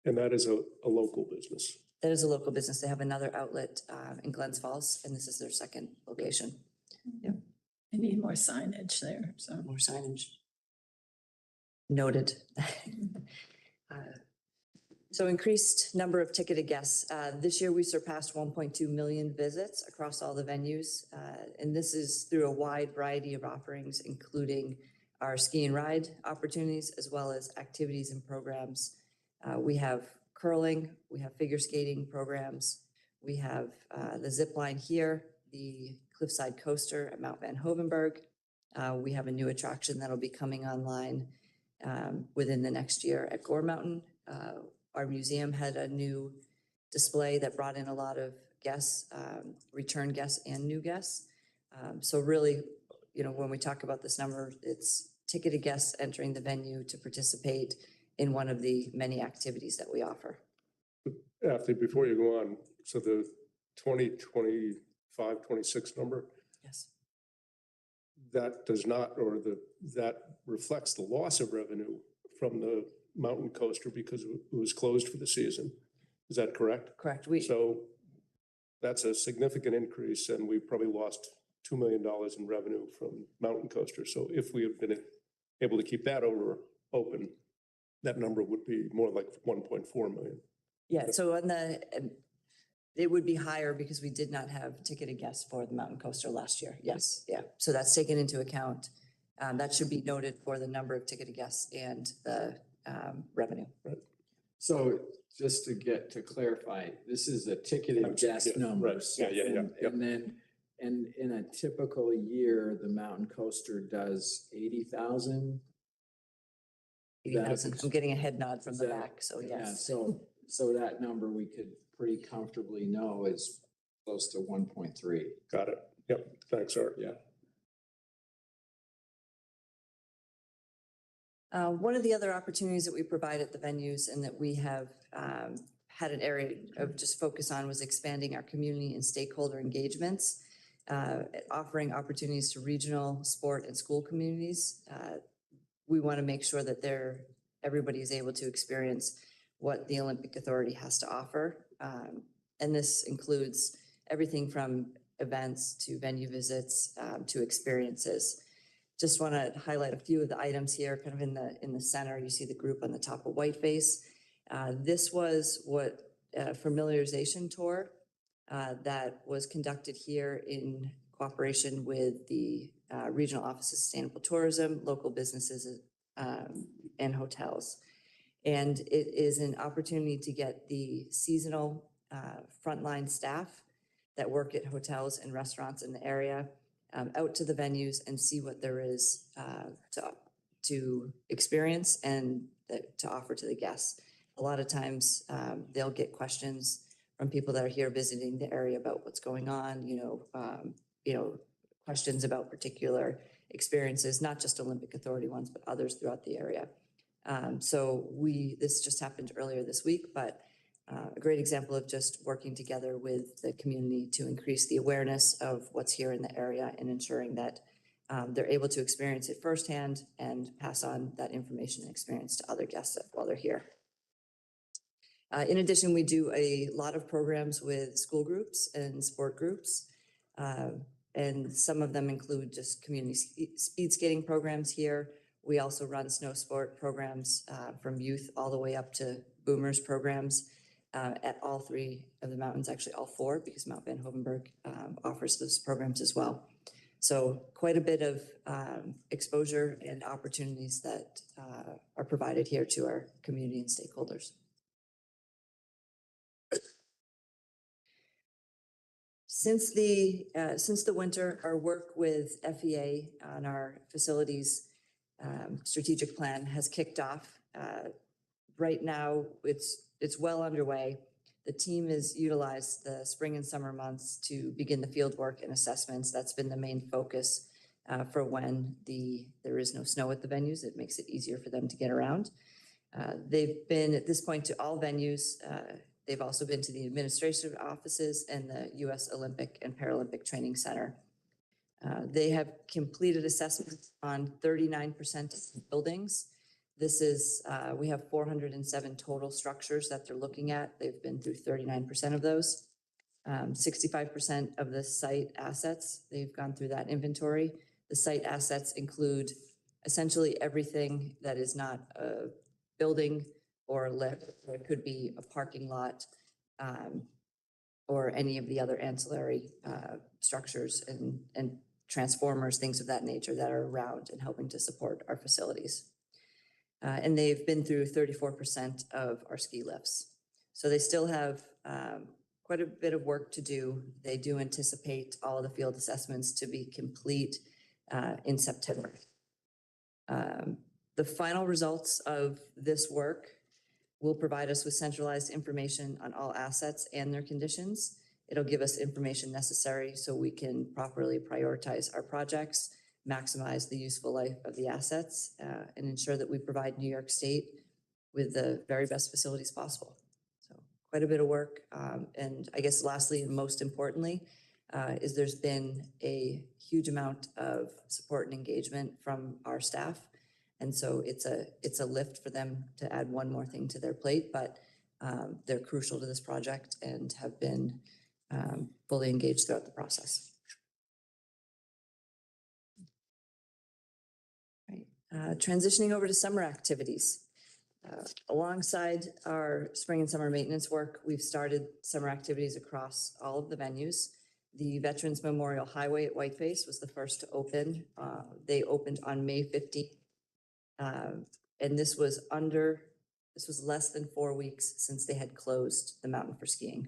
And that is a local business. That is a local business. They have another outlet in Glens Falls, and this is their second location. Yeah. They need more signage there, so. More signage. Noted. So increased number of ticketed guests. This year we surpassed 1.2 million visits across all the venues. And this is through a wide variety of offerings, including our ski and ride opportunities, as well as activities and programs. We have curling, we have figure skating programs. We have the zip line here, the Cliffside Coaster at Mount Van Hovenberg. We have a new attraction that'll be coming online within the next year at Gore Mountain. Our museum had a new display that brought in a lot of guests, return guests and new guests. So really, you know, when we talk about this number, it's ticketed guests entering the venue to participate in one of the many activities that we offer. Athlete, before you go on, so the 2025-26 number, Yes. that does not, or that reflects the loss of revenue from the mountain coaster because it was closed for the season. Is that correct? Correct. So that's a significant increase, and we probably lost $2 million in revenue from mountain coaster. So if we had been able to keep that open, that number would be more like 1.4 million. Yeah, so on it would be higher because we did not have ticketed guests for the mountain coaster last year. Yes, yeah. So that's taken into account. That should be noted for the number of ticketed guests and the revenue. Right. So just to clarify, this is a ticketed guest numbers. Right. Yeah. And then, in a typical year, the mountain coaster does 80,000. 80,000. I'm getting a head nod from the That- back, so Yeah, yes. so that number we could pretty comfortably know is close to 1.3. Got it. Yep. Thanks, Art. Yeah. One of the other opportunities that we provide at the venues and that we have had an area of just focus on was expanding our community and stakeholder engagements, offering opportunities to regional, sport, and school communities. We want to make sure that everybody is able to experience what the Olympic Authority has to offer. And this includes everything from events to venue visits to experiences. Just want to highlight a few of the items here, kind of in the center. You see the group on the top of Whiteface. This was a familiarization tour that was conducted here in cooperation with the Regional Office of Sustainable Tourism, local businesses, and hotels. And it is an opportunity to get the seasonal frontline staff that work at hotels and restaurants in the area out to the venues and see what there is to experience and to offer to the guests. A lot of times they'll get questions from people that are here visiting the area about what's going on, questions about particular experiences, not just Olympic Authority ones, but others throughout the area. So this just happened earlier this week, but a great example of just working together with the community to increase the awareness of what's here in the area and ensuring that they're able to experience it firsthand and pass on that information and experience to other guests while they're here. In addition, we do a lot of programs with school groups and sport groups. And some of them include just community speed skating programs here. We also run snow sport programs from youth all the way up to boomers programs at all three of the mountains, actually all four, because Mount Van Hovenberg offers those programs as well. So quite a bit of exposure and opportunities that are provided here to our community and stakeholders. Since the winter, our work with FEA on our facilities strategic plan has kicked off. Right now, it's well underway. The team has utilized the spring and summer months to begin the field work and assessments. That's been the main focus for when there is no snow at the venues. It makes it easier for them to get around. They've been at this point to all venues. They've also been to the administrative offices and the U.S. Olympic and Paralympic Training Center. They have completed assessments on 39% of buildings. This is, we have 407 total structures that they're looking at. They've been through 39% of those. 65% of the site assets, they've gone through that inventory. The site assets include essentially everything that is not a building or a lift, or it could be a parking lot, or any of the other ancillary structures and transformers, things of that nature that are around and helping to support our facilities. And they've been through 34% of our ski lifts. So they still have quite a bit of work to do. They do anticipate all of the field assessments to be complete in September. The final results of this work will provide us with centralized information on all assets and their conditions. It'll give us information necessary so we can properly prioritize our projects, maximize the useful life of the assets, and ensure that we provide New York State with the very best facilities possible. So quite a bit of work. And I guess lastly, and most importantly, is there's been a huge amount of support and engagement from our staff. And so it's a lift for them to add one more thing to their plate, but they're crucial to this project and have been fully engaged throughout the process. Right. Transitioning over to summer activities. Alongside our spring and summer maintenance work, we've started summer activities across all of the venues. The Veterans Memorial Highway at Whiteface was the first to open. They opened on May 15th. And this was less than 4 weeks since they had closed the mountain for skiing.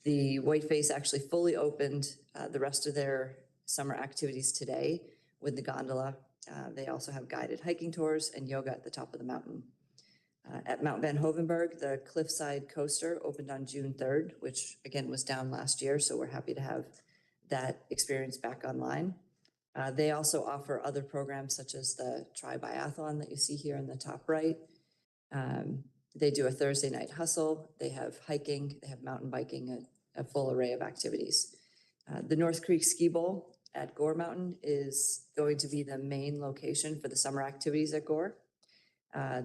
The Whiteface actually fully opened the rest of their summer activities today with the gondola. They also have guided hiking tours and yoga at the top of the mountain. At Mount Van Hovenberg, the Cliffside Coaster opened on June 3rd, which again was down last year, so we're happy to have that experience back online. They also offer other programs such as the Tri-Biathlon that you see here in the top right. They do a Thursday night hustle. They have hiking, they have mountain biking, a full array of activities. The North Creek Ski Bowl at Gore Mountain is going to be the main location for the summer activities at Gore.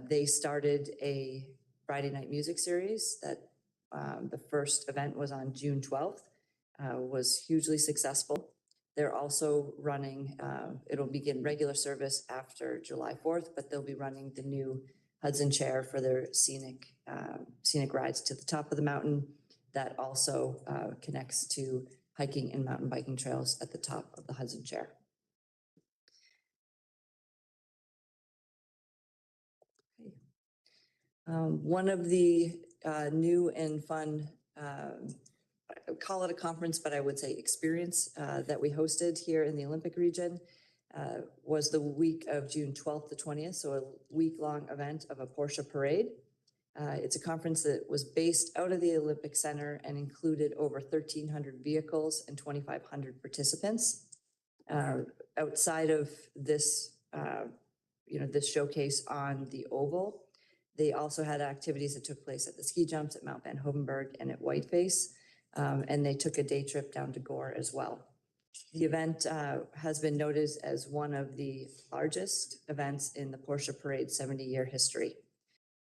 They started a Friday night music series that the first event was on June 12th, was hugely successful. They're also running, it'll begin regular service after July 4th, but they'll be running the new Hudson Chair for their scenic rides to the top of the mountain. That also connects to hiking and mountain biking trails at the top of the Hudson Chair. Okay. One of the new and fun, call it a conference, but I would say experience that we hosted here in the Olympic region was the week of June 12th to 20th, so a week-long event of a Porsche parade. It's a conference that was based out of the Olympic Center and included over 1,300 vehicles and 2,500 participants. Outside of this, this showcase on the Oval, they also had activities that took place at the ski jumps at Mount Van Hovenberg and at Whiteface. And they took a day trip down to Gore as well. The event has been noted as one of the largest events in the Porsche Parade 70-year history.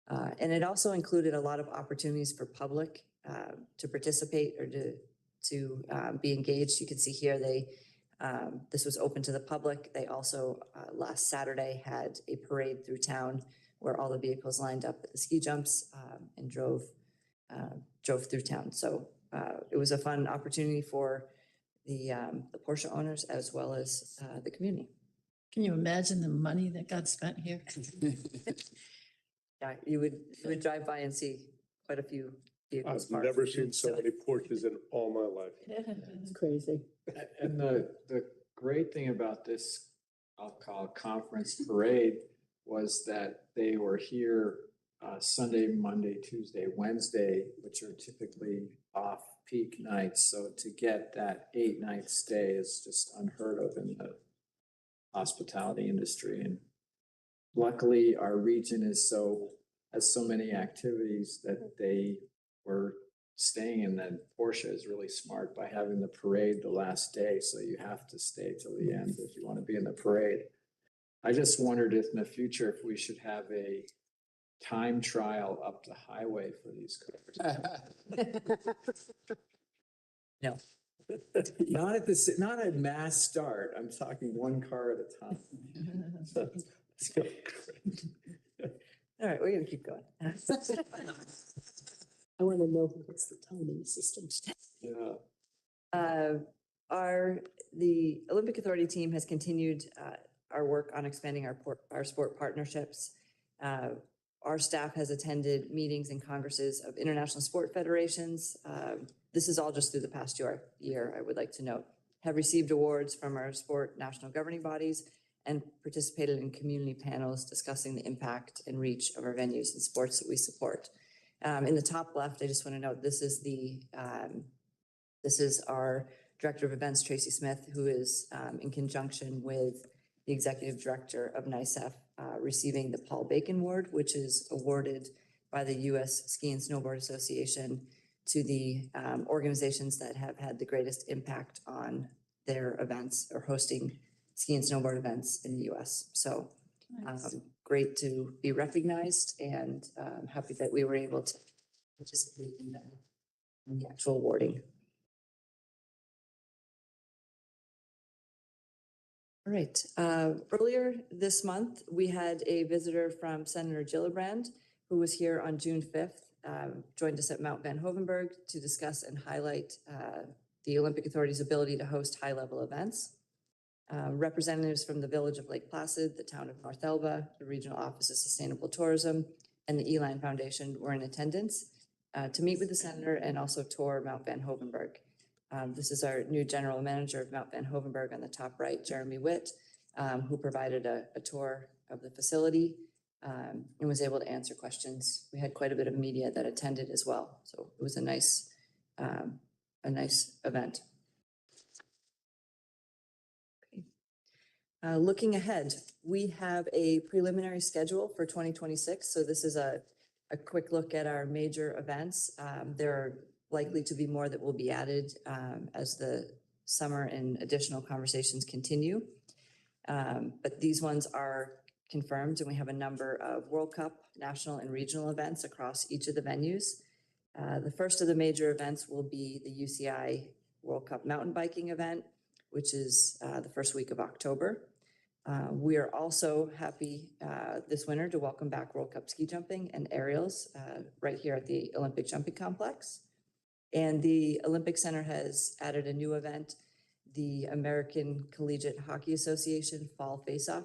And it also included a lot of opportunities for public to participate or to be engaged. You can see here this was open to the public. They also last Saturday had a parade through town where all the vehicles lined up at the ski jumps and drove through town. So it was a fun opportunity for the Porsche owners as well as the community. Can you imagine the money that got spent here? Yeah, you would drive by and see quite a few vehicles. I've parked. never seen so many Porsches in all my life. It's crazy. And the great thing about this, I'll call it conference parade, was that they were here Sunday, Monday, Tuesday, Wednesday, which are typically off-peak nights. So to get that 8-night stay is just unheard of in the hospitality industry. And luckily, our region has so many activities that they were staying in. That Porsche is really smart by having the parade the last day, so you have to stay till the end if you want to be in the parade. I just wondered if in the future if we should have a time trial up the highway for these cars. No. Not a mass start. I'm talking one car at a time. All right, we're gonna keep going. I want to know who gets the timing system. Yeah. The Olympic Authority team has continued our work on expanding our sport partnerships. Our staff has attended meetings and congresses of international sport federations. This is all just through the past year, I would like to note. Have received awards from our sport national governing bodies and participated in community panels discussing the impact and reach of our venues and sports that we support. In the top left, I just want to note this is our Director of Events, Tracy Smith, who is in conjunction with the Executive Director of NYSF receiving the Paul Bacon Award, which is awarded by the U.S. Ski and Snowboard Association to the organizations that have had the greatest impact on their events or hosting ski and snowboard events in the U.S. So great to be recognized, and happy that we were able to participate in the actual awarding. All right. Earlier this month, we had a visitor from Senator Gillibrand, who was here on June 5th, joined us at Mount Van Hoevenberg to discuss and highlight the Olympic Authority's ability to host high-level events. Representatives from the Village of Lake Placid, the Town of North Elba, the Regional Office of Sustainable Tourism, and the Eline Foundation were in attendance to meet with the Senator and also tour Mount Van Hoevenberg. This is our new General Manager of Mount Van Hoevenberg on the top right, Jeremy Witt, who provided a tour of the facility and was able to answer questions. We had quite a bit of media that attended as well, so it was a nice event. Okay. Looking ahead, we have a preliminary schedule for 2026. So this is a quick look at our major events. There are likely to be more that will be added as the summer and additional conversations continue. But these ones are confirmed, and we have a number of World Cup, national and regional events across each of the venues. The first of the major events will be the UCI World Cup mountain biking event, which is the first week of October. We are also happy this winter to welcome back World Cup ski jumping and aerials right here at the Olympic Jumping Complex. And the Olympic Center has added a new event, the American Collegiate Hockey Association Fall Face-Off.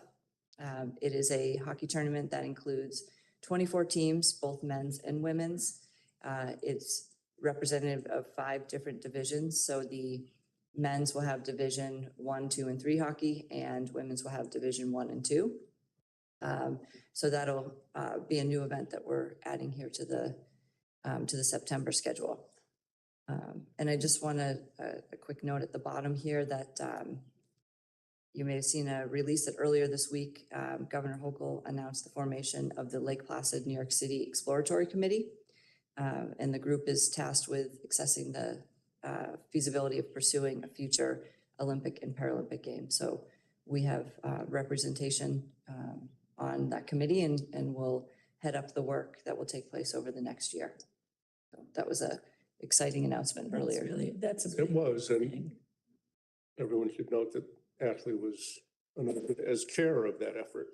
It is a hockey tournament that includes 24 teams, both men's and women's. It's representative of 5 different divisions. So the men's will have Division 1, 2, and 3 hockey, and women's will have Division 1 and 2. So that'll be a new event that we're adding here to the September schedule. And I just want a quick note at the bottom here that you may have seen a release that earlier this week, Governor Hochul announced the formation of the Lake Placid, New York City Exploratory Committee. And the group is tasked with assessing the feasibility of pursuing a future Olympic and Paralympic Games. So we have representation on that committee, and we'll head up the work that will take place over the next year. So that was a exciting announcement earlier. That's a It big was, and thing. everyone should note that Ashley was anointed as chair of that effort.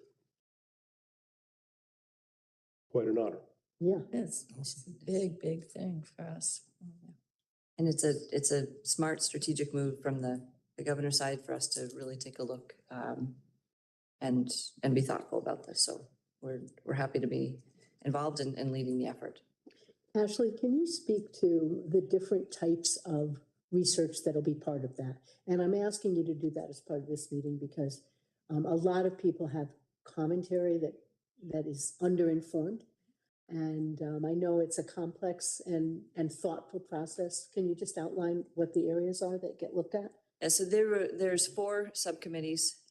Quite an honor. Yeah. It's a big, big thing for us. And it's a smart strategic move from the governor's side for us to really take a look and be thoughtful about this. So we're happy to be involved in leading the effort. Ashley, can you speak to the different types of research that'll be part of that? And I'm asking you to do that as part of this meeting because a lot of people have commentary that is underinformed. And I know it's a complex and thoughtful process. Can you just outline what the areas are that get looked at? Yeah, so there's 4 subcommittees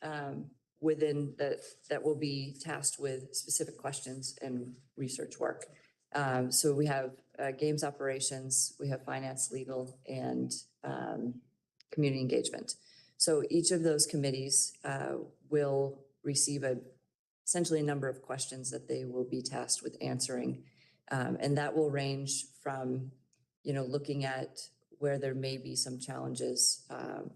within that will be tasked with specific questions and research work. So we have games operations, we have finance, legal, and community engagement. So each of those committees will receive essentially a number of questions that they will be tasked with answering. And that will range from, looking at where there may be some challenges,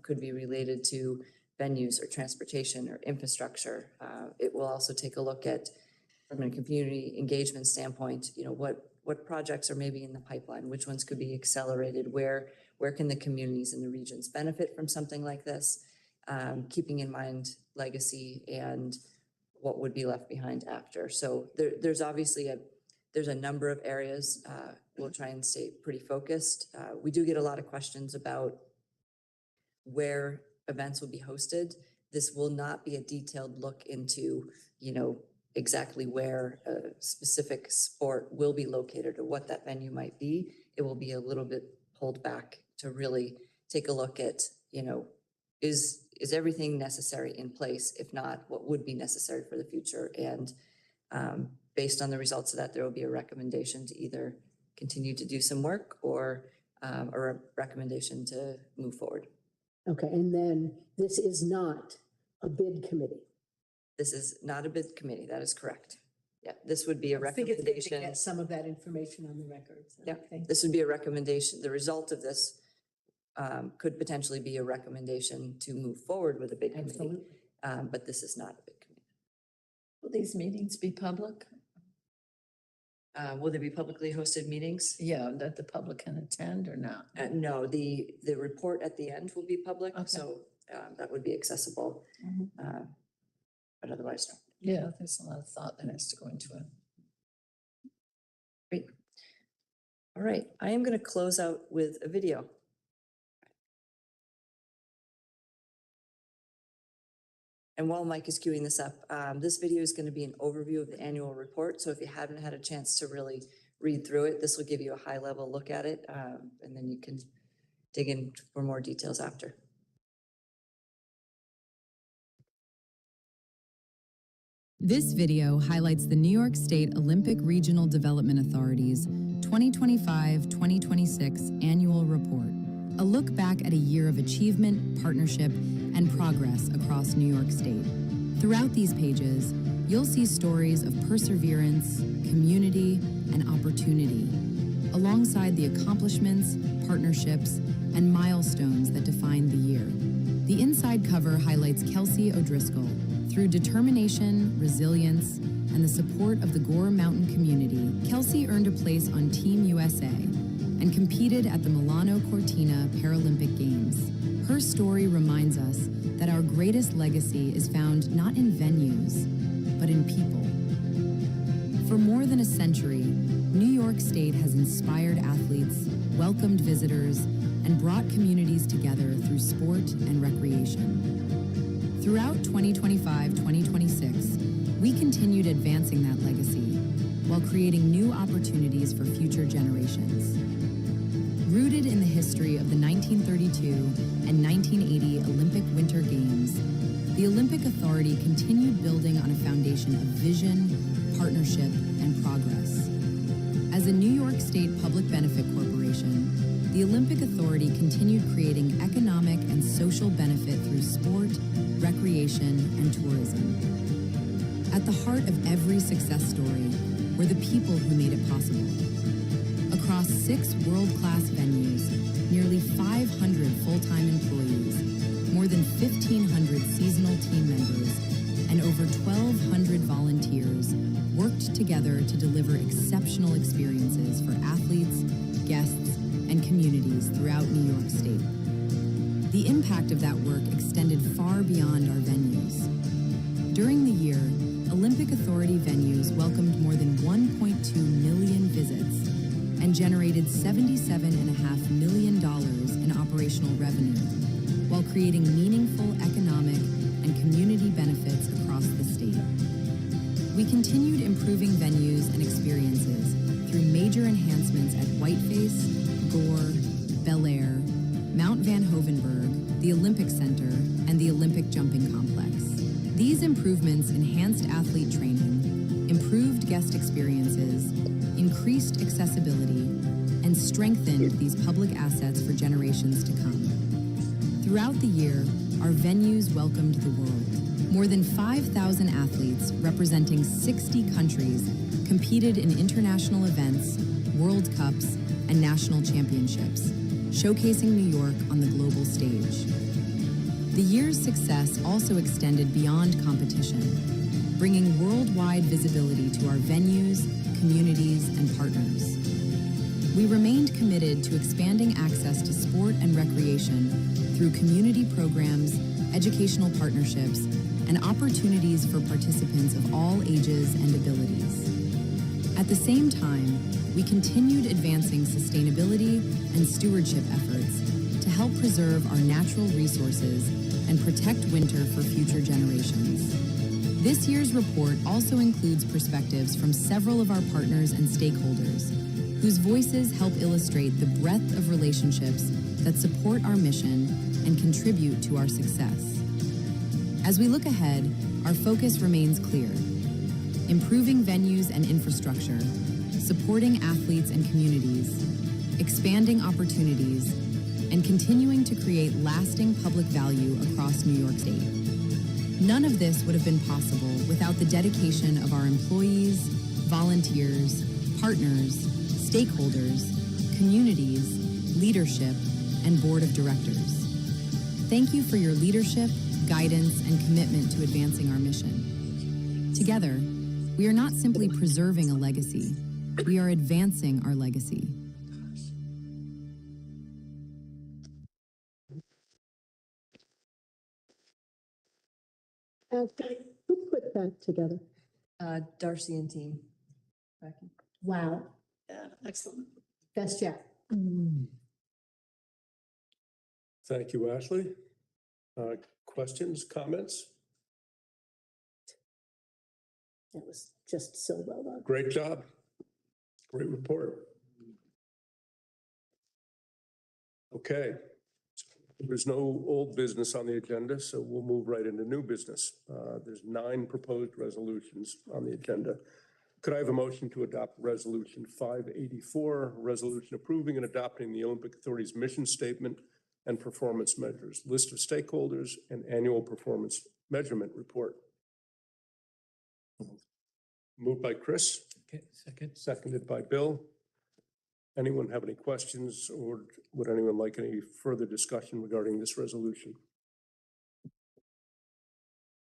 could be related to venues or transportation or infrastructure. It will also take a look at, from a community engagement standpoint, what projects are maybe in the pipeline, which ones could be accelerated, where can the communities and the regions benefit from something like this, keeping in mind legacy and what would be left behind after. So there's obviously there's a number of areas. We'll try and stay pretty focused. We do get a lot of questions about where events will be hosted. This will not be a detailed look into, exactly where a specific sport will be located or what that venue might be. It will be a little bit pulled back to really take a look at, is everything necessary in place? If not, what would be necessary for the future? And based on the results of that, there will be a recommendation to either continue to do some work or a recommendation to move forward. Okay, and then this is not a bid committee. This is not a bid committee. That is correct. Yeah, this would be a I think it's good to recommendation. get some of that information on the records. Yeah, Okay. this would be a recommendation. The result of this could potentially be a recommendation to move forward with a bid committee. Absolutely. But this is not a bid committee. Will these meetings be public? Will there be publicly hosted meetings? Yeah, that the public can attend or not? No, the report at the end will be public, Okay. so that would be accessible. Mhm. But otherwise, no. Yeah, there's a lot of thought that has to go into it. Great. All right, I am going to close out with a video. And while Mike is queuing this up, this video is going to be an overview of the annual report. So if you haven't had a chance to really read through it, this will give you a high-level look at it, and then you can dig in for more details after. This video highlights the New York State Olympic Regional Development Authority's 2025-2026 annual report, a look back at a year of achievement, partnership, and progress across New York State. Throughout these pages, you'll see stories of perseverance, community, and opportunity, alongside the accomplishments, partnerships, and milestones that define the year. The inside cover highlights Kelsey O'Driscoll. Through determination, resilience, and the support of the Gore Mountain community, Kelsey earned a place on Team USA and competed at the Milano Cortina Paralympic Games. Her story reminds us that our greatest legacy is found not in venues, but in people. For more than a century, New York State has inspired athletes, welcomed visitors, and brought communities together through sport and recreation. Throughout 2025-2026, we continued advancing that legacy while creating new opportunities for future generations. Rooted in the history of the 1932 and 1980 Olympic Winter Games, the Olympic Authority continued building on a foundation of vision, partnership, and progress. As a New York State public benefit corporation, the Olympic Authority continued creating economic and social benefit through sport, recreation, and tourism. At the heart of every success story were the people who made it possible. Across 6 world-class venues, nearly 500 full-time employees, more than 1,500 seasonal team members, and over 1,200 volunteers worked together to deliver exceptional experiences for athletes, guests, and communities throughout New York State. The impact of that work extended far beyond our venues. During the year, Olympic Authority venues welcomed more than 1.2 million visits and generated $77.5 million in operational revenue, while creating meaningful economic and community benefits across the state. We continued improving venues and experiences through major enhancements at Whiteface, Gore, Bel Air, Mount Van Hovenberg, the Olympic Center, and the Olympic Jumping Complex. These improvements enhanced athlete training, improved guest experiences, increased accessibility, and strengthened these public assets for generations to come. Throughout the year, our venues welcomed the world. More than 5,000 athletes representing 60 countries competed in international events, World Cups, and national championships, showcasing New York on the global stage. The year's success also extended beyond competition, bringing worldwide visibility to our venues, communities, and partners. We remained committed to expanding access to sport and recreation through community programs, educational partnerships, and opportunities for participants of all ages and abilities. At the same time, we continued advancing sustainability and stewardship efforts to help preserve our natural resources and protect winter for future generations. This year's report also includes perspectives from several of our partners and stakeholders, whose voices help illustrate the breadth of relationships that support our mission and contribute to our success. As we look ahead, our focus remains clear: improving venues and infrastructure, supporting athletes and communities, expanding opportunities, and continuing to create lasting public value across New York State. None of this would have been possible without the dedication of our employees, volunteers, partners, stakeholders, communities, leadership, and board of directors. Thank you for your leadership, guidance, and commitment to advancing our mission. Together, we are not simply preserving a legacy, we are advancing our legacy. Who put that together? Darcy and team. Becky. Wow, Yeah, excellent. best yet. Thank you, Ashley. Questions, comments? That was just so well done. Great job. Great report. Okay. There's no old business on the agenda, so we'll move right into new business. There's 9 proposed resolutions on the agenda. Could I have a motion to adopt Resolution 584, resolution approving and adopting the Olympic Authority's mission statement and performance measures, list of stakeholders, and annual performance measurement report? Moved by Chris. Okay, second. Seconded by Bill. Anyone have any questions, or would anyone like any further discussion regarding this resolution?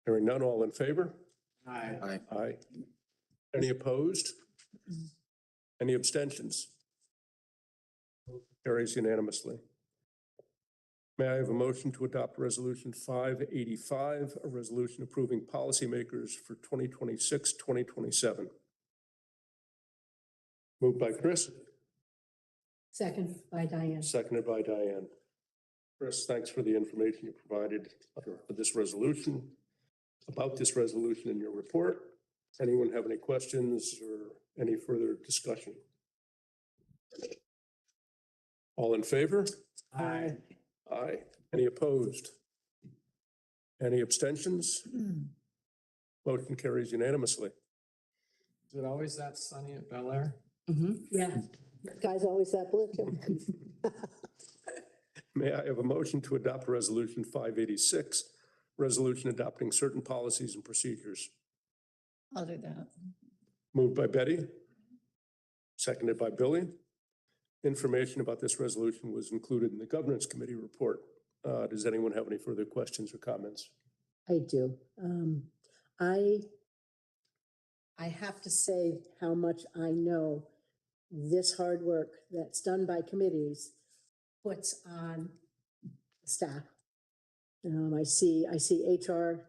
Hearing none, all in favor? Aye. Aye. Any opposed? Any abstentions? Carries unanimously. May I have a motion to adopt Resolution 585, a resolution approving policymakers for 2026-2027? Moved by Chris. Second by Diane. Seconded by Diane. Chris, thanks for the information you provided for this resolution, about this resolution in your report. Anyone have any questions or any further discussion? All in favor? Aye. Aye. Any opposed? Any abstentions? Motion carries unanimously. Is it always that sunny at Bel Air? Yeah. Guy's always that blue too. May I have a motion to adopt Resolution 586, resolution adopting certain policies and procedures? I'll do that. Moved by Betty, seconded by Billy. Information about this resolution was included in the Governance Committee report. Does anyone have any further questions or comments? I do. I have to say how much I know this hard work that's done by committees puts on staff. I see HR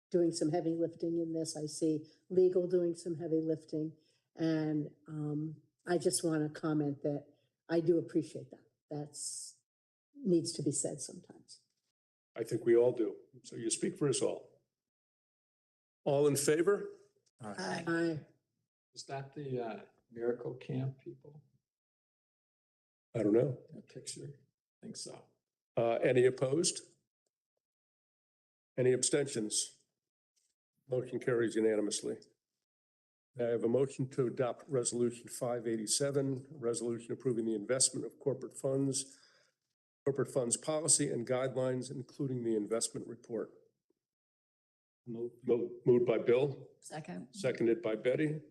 doing some heavy lifting in this. I see legal doing some heavy lifting. And I just want to comment that I do appreciate that. That's needs to be said sometimes. I think we all do. So you speak for us all. All in favor? Aye. Is that the Miracle Camp people? I don't know. That picture? I think so. Any opposed? Any abstentions? Motion carries unanimously. I have a motion to adopt Resolution 587, a resolution approving the investment of corporate funds policy and guidelines, including the investment report. Moved by Bill, Second. seconded by Betty.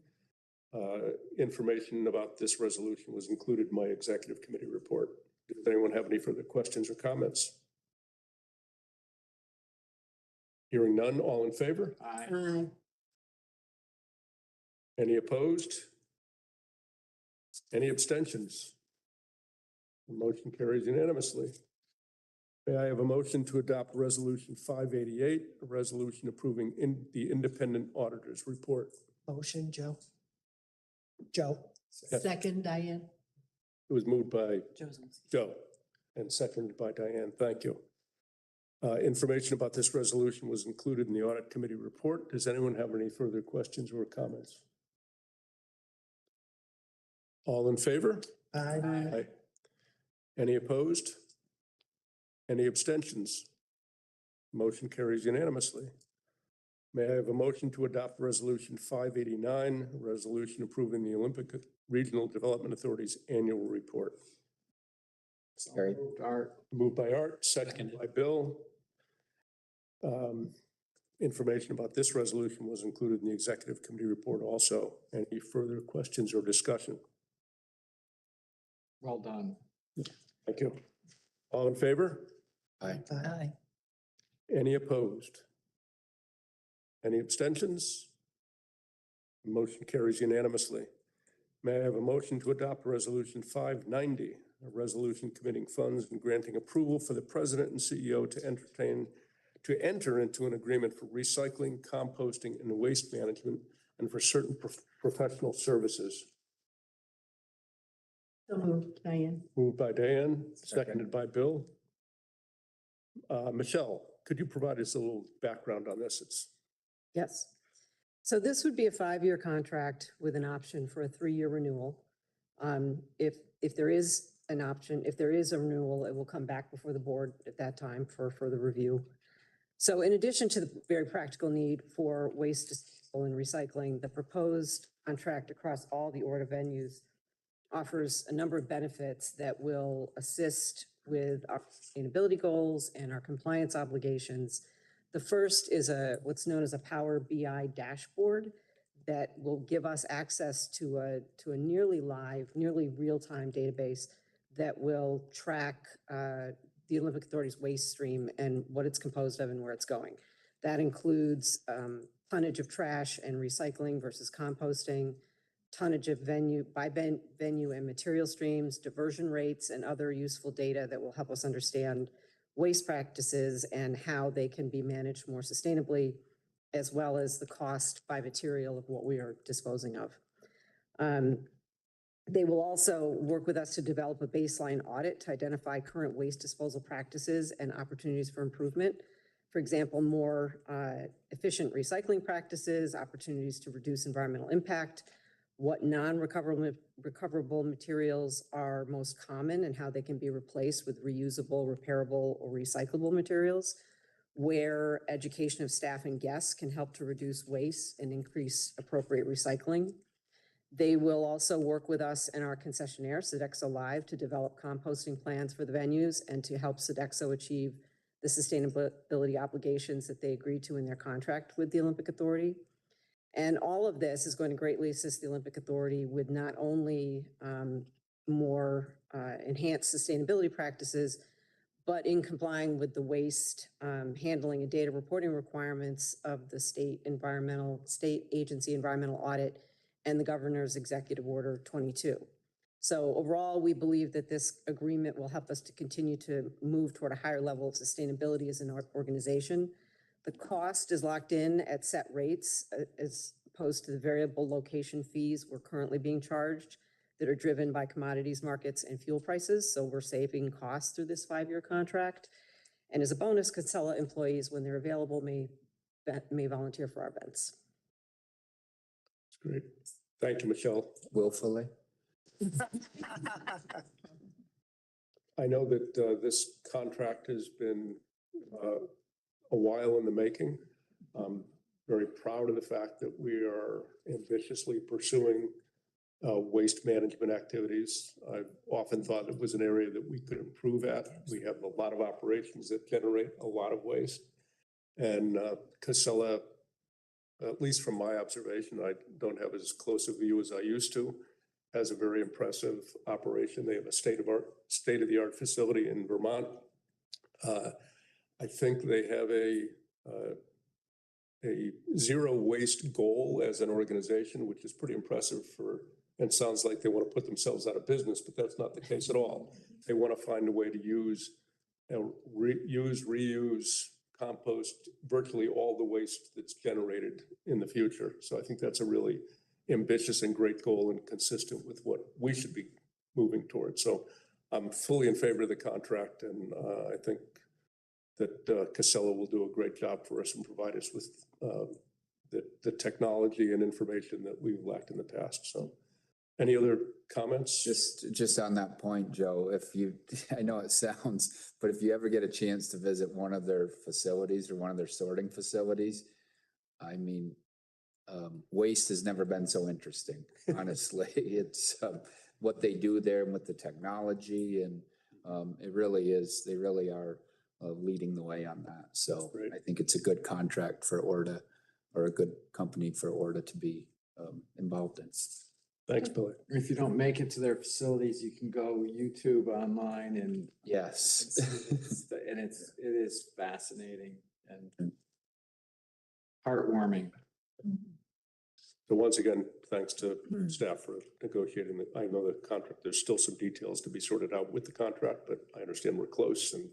Information about this resolution was included in my executive committee report. Does anyone have any further questions or comments? Hearing none, all in favor? Aye. Aye. Any opposed? Any abstentions? The motion carries unanimously. May I have a motion to adopt Resolution 588, a resolution approving the independent auditor's report? Motion, Joe. Joe. Second, Diane. It was moved by Joe and seconded by Diane. Thank you. Information about this resolution was included in the audit committee report. Does anyone have any further questions or comments? All in favor? Aye. Aye. Any opposed? Any abstentions? Motion carries unanimously. May I have a motion to adopt Resolution 589, a resolution approving the Olympic Regional Development Authority's annual report? Carried. Art. Moved by Art, seconded by Bill. Information about this resolution was included in the executive committee report also. Any further questions or discussion? Well done. Thank you. All in favor? Aye. Aye. Any opposed? Any abstentions? Motion carries unanimously. May I have a motion to adopt Resolution 590, a resolution committing funds and granting approval for the president and CEO to enter into an agreement for recycling, composting, and waste management, and for certain professional services. So moved, Diane. Moved by Diane, seconded by Bill. Michelle, could you provide us a little background on this? Yes. So this would be a 5-year contract with an option for a 3-year renewal. If there is an option, if there is a renewal, it will come back before the board at that time for further review. So in addition to the very practical need for waste disposal and recycling, the proposed contract across all the ORDA venues offers a number of benefits that will assist with our sustainability goals and our compliance obligations. The first is what's known as a Power BI dashboard that will give us access to a nearly live, nearly real-time database that will track the Olympic Authority's waste stream and what it's composed of and where it's going. That includes tonnage of trash and recycling versus composting, tonnage of venue and material streams, diversion rates, and other useful data that will help us understand waste practices and how they can be managed more sustainably, as well as the cost by material of what we are disposing of. They will also work with us to develop a baseline audit to identify current waste disposal practices and opportunities for improvement. For example, more efficient recycling practices, opportunities to reduce environmental impact, what non-recoverable materials are most common and how they can be replaced with reusable, repairable, or recyclable materials, where education of staff and guests can help to reduce waste and increase appropriate recycling. They will also work with us and our concessionaire, Sodexo Live, to develop composting plans for the venues and to help Sodexo achieve the sustainability obligations that they agreed to in their contract with the Olympic Authority. And all of this is going to greatly assist the Olympic Authority with not only more enhanced sustainability practices, but in complying with the waste handling and data reporting requirements of the state agency environmental audit and the governor's executive order 22. So overall, we believe that this agreement will help us to continue to move toward a higher level of sustainability as an organization. The cost is locked in at set rates as opposed to the variable location fees we're currently being charged that are driven by commodities markets and fuel prices. So we're saving costs through this 5-year contract. And as a bonus, Casella employees, when they're available, may volunteer for our events. That's great. Thank you, Michelle. Willfully. I know that this contract has been a while in the making. I'm very proud of the fact that we are ambitiously pursuing waste management activities. I've often thought it was an area that we could improve at. We have a lot of operations that generate a lot of waste. And Casella, at least from my observation, I don't have as close a view as I used to, has a very impressive operation. They have a state-of-the-art facility in Vermont. I think they have a zero waste goal as an organization, which is pretty impressive and sounds like they want to put themselves out of business, but that's not the case at all. They want to find a way to reuse, compost virtually all the waste that's generated in the future. So I think that's a really ambitious and great goal and consistent with what we should be moving towards. So I'm fully in favor of the contract, and I think that Casella will do a great job for us and provide us with the technology and information that we've lacked in the past. So any other comments? Just on that point, Joe, I know it sounds, but if you ever get a chance to visit one of their facilities or one of their sorting facilities, I mean, waste has never been so interesting, honestly. It's what they do there and with the technology, and it really is, they really are leading the way on that. So I think it's a good contract for ORDA, or a good company for ORDA to be involved in. Thanks, Billy. If you don't make it to their facilities, you can go YouTube online and yes, and it is fascinating and heartwarming. So once again, thanks to staff for negotiating. I know the contract, there's still some details to be sorted out with the contract, but I understand we're close, and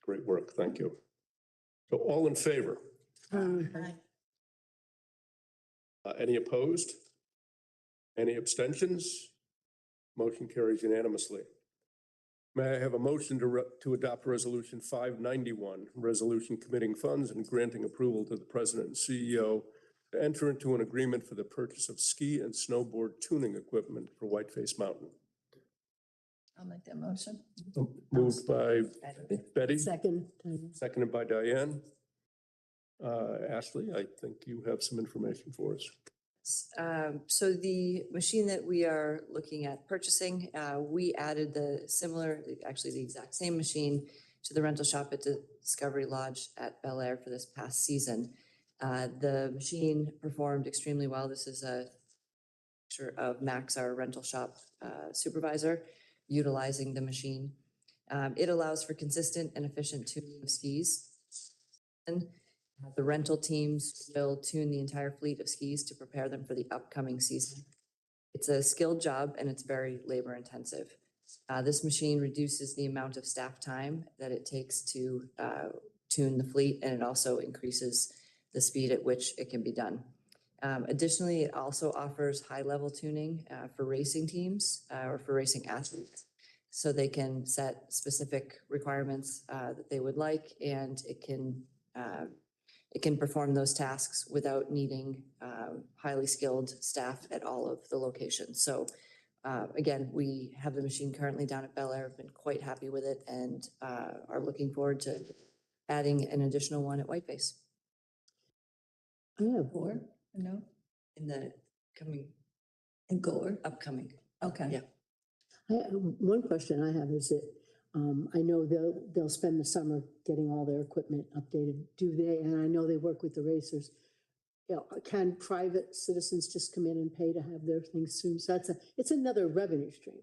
great work. Thank you. So all in favor? Any opposed? Any abstentions? Motion carries unanimously. May I have a motion to adopt Resolution 591, resolution committing funds and granting approval to the President and CEO to enter into an agreement for the purchase of ski and snowboard tuning equipment for Whiteface Mountain. I'll make that motion. Moved by Betty, Seconded by Diane. Ashley, I think you have some information for us. So the machine that we are looking at purchasing, we added actually the exact same machine to the rental shop at the Discovery Lodge at Bel Air for this past season. The machine performed extremely well. This is a picture of Max, our rental shop supervisor, utilizing the machine. It allows for consistent and efficient tuning of skis. And the rental teams will tune the entire fleet of skis to prepare them for the upcoming season. It's a skilled job and it's very labor intensive. This machine reduces the amount of staff time that it takes to tune the fleet, and it also increases the speed at which it can be done. Additionally, it also offers high-level tuning for racing teams or for racing athletes, so they can set specific requirements that they would like, and it can perform those tasks without needing highly skilled staff at all of the locations. So again, we have the machine currently down at Bel Air, have been quite happy with it, and are looking forward to adding an additional one at Whiteface. I have more. No? In the coming, And Gore, upcoming. okay. Yeah. One question I have is that, I know they'll spend the summer getting all their equipment updated. Do they, and I know they work with the racers, you know, can private citizens just come in and pay to have their things soon? So it's another revenue stream.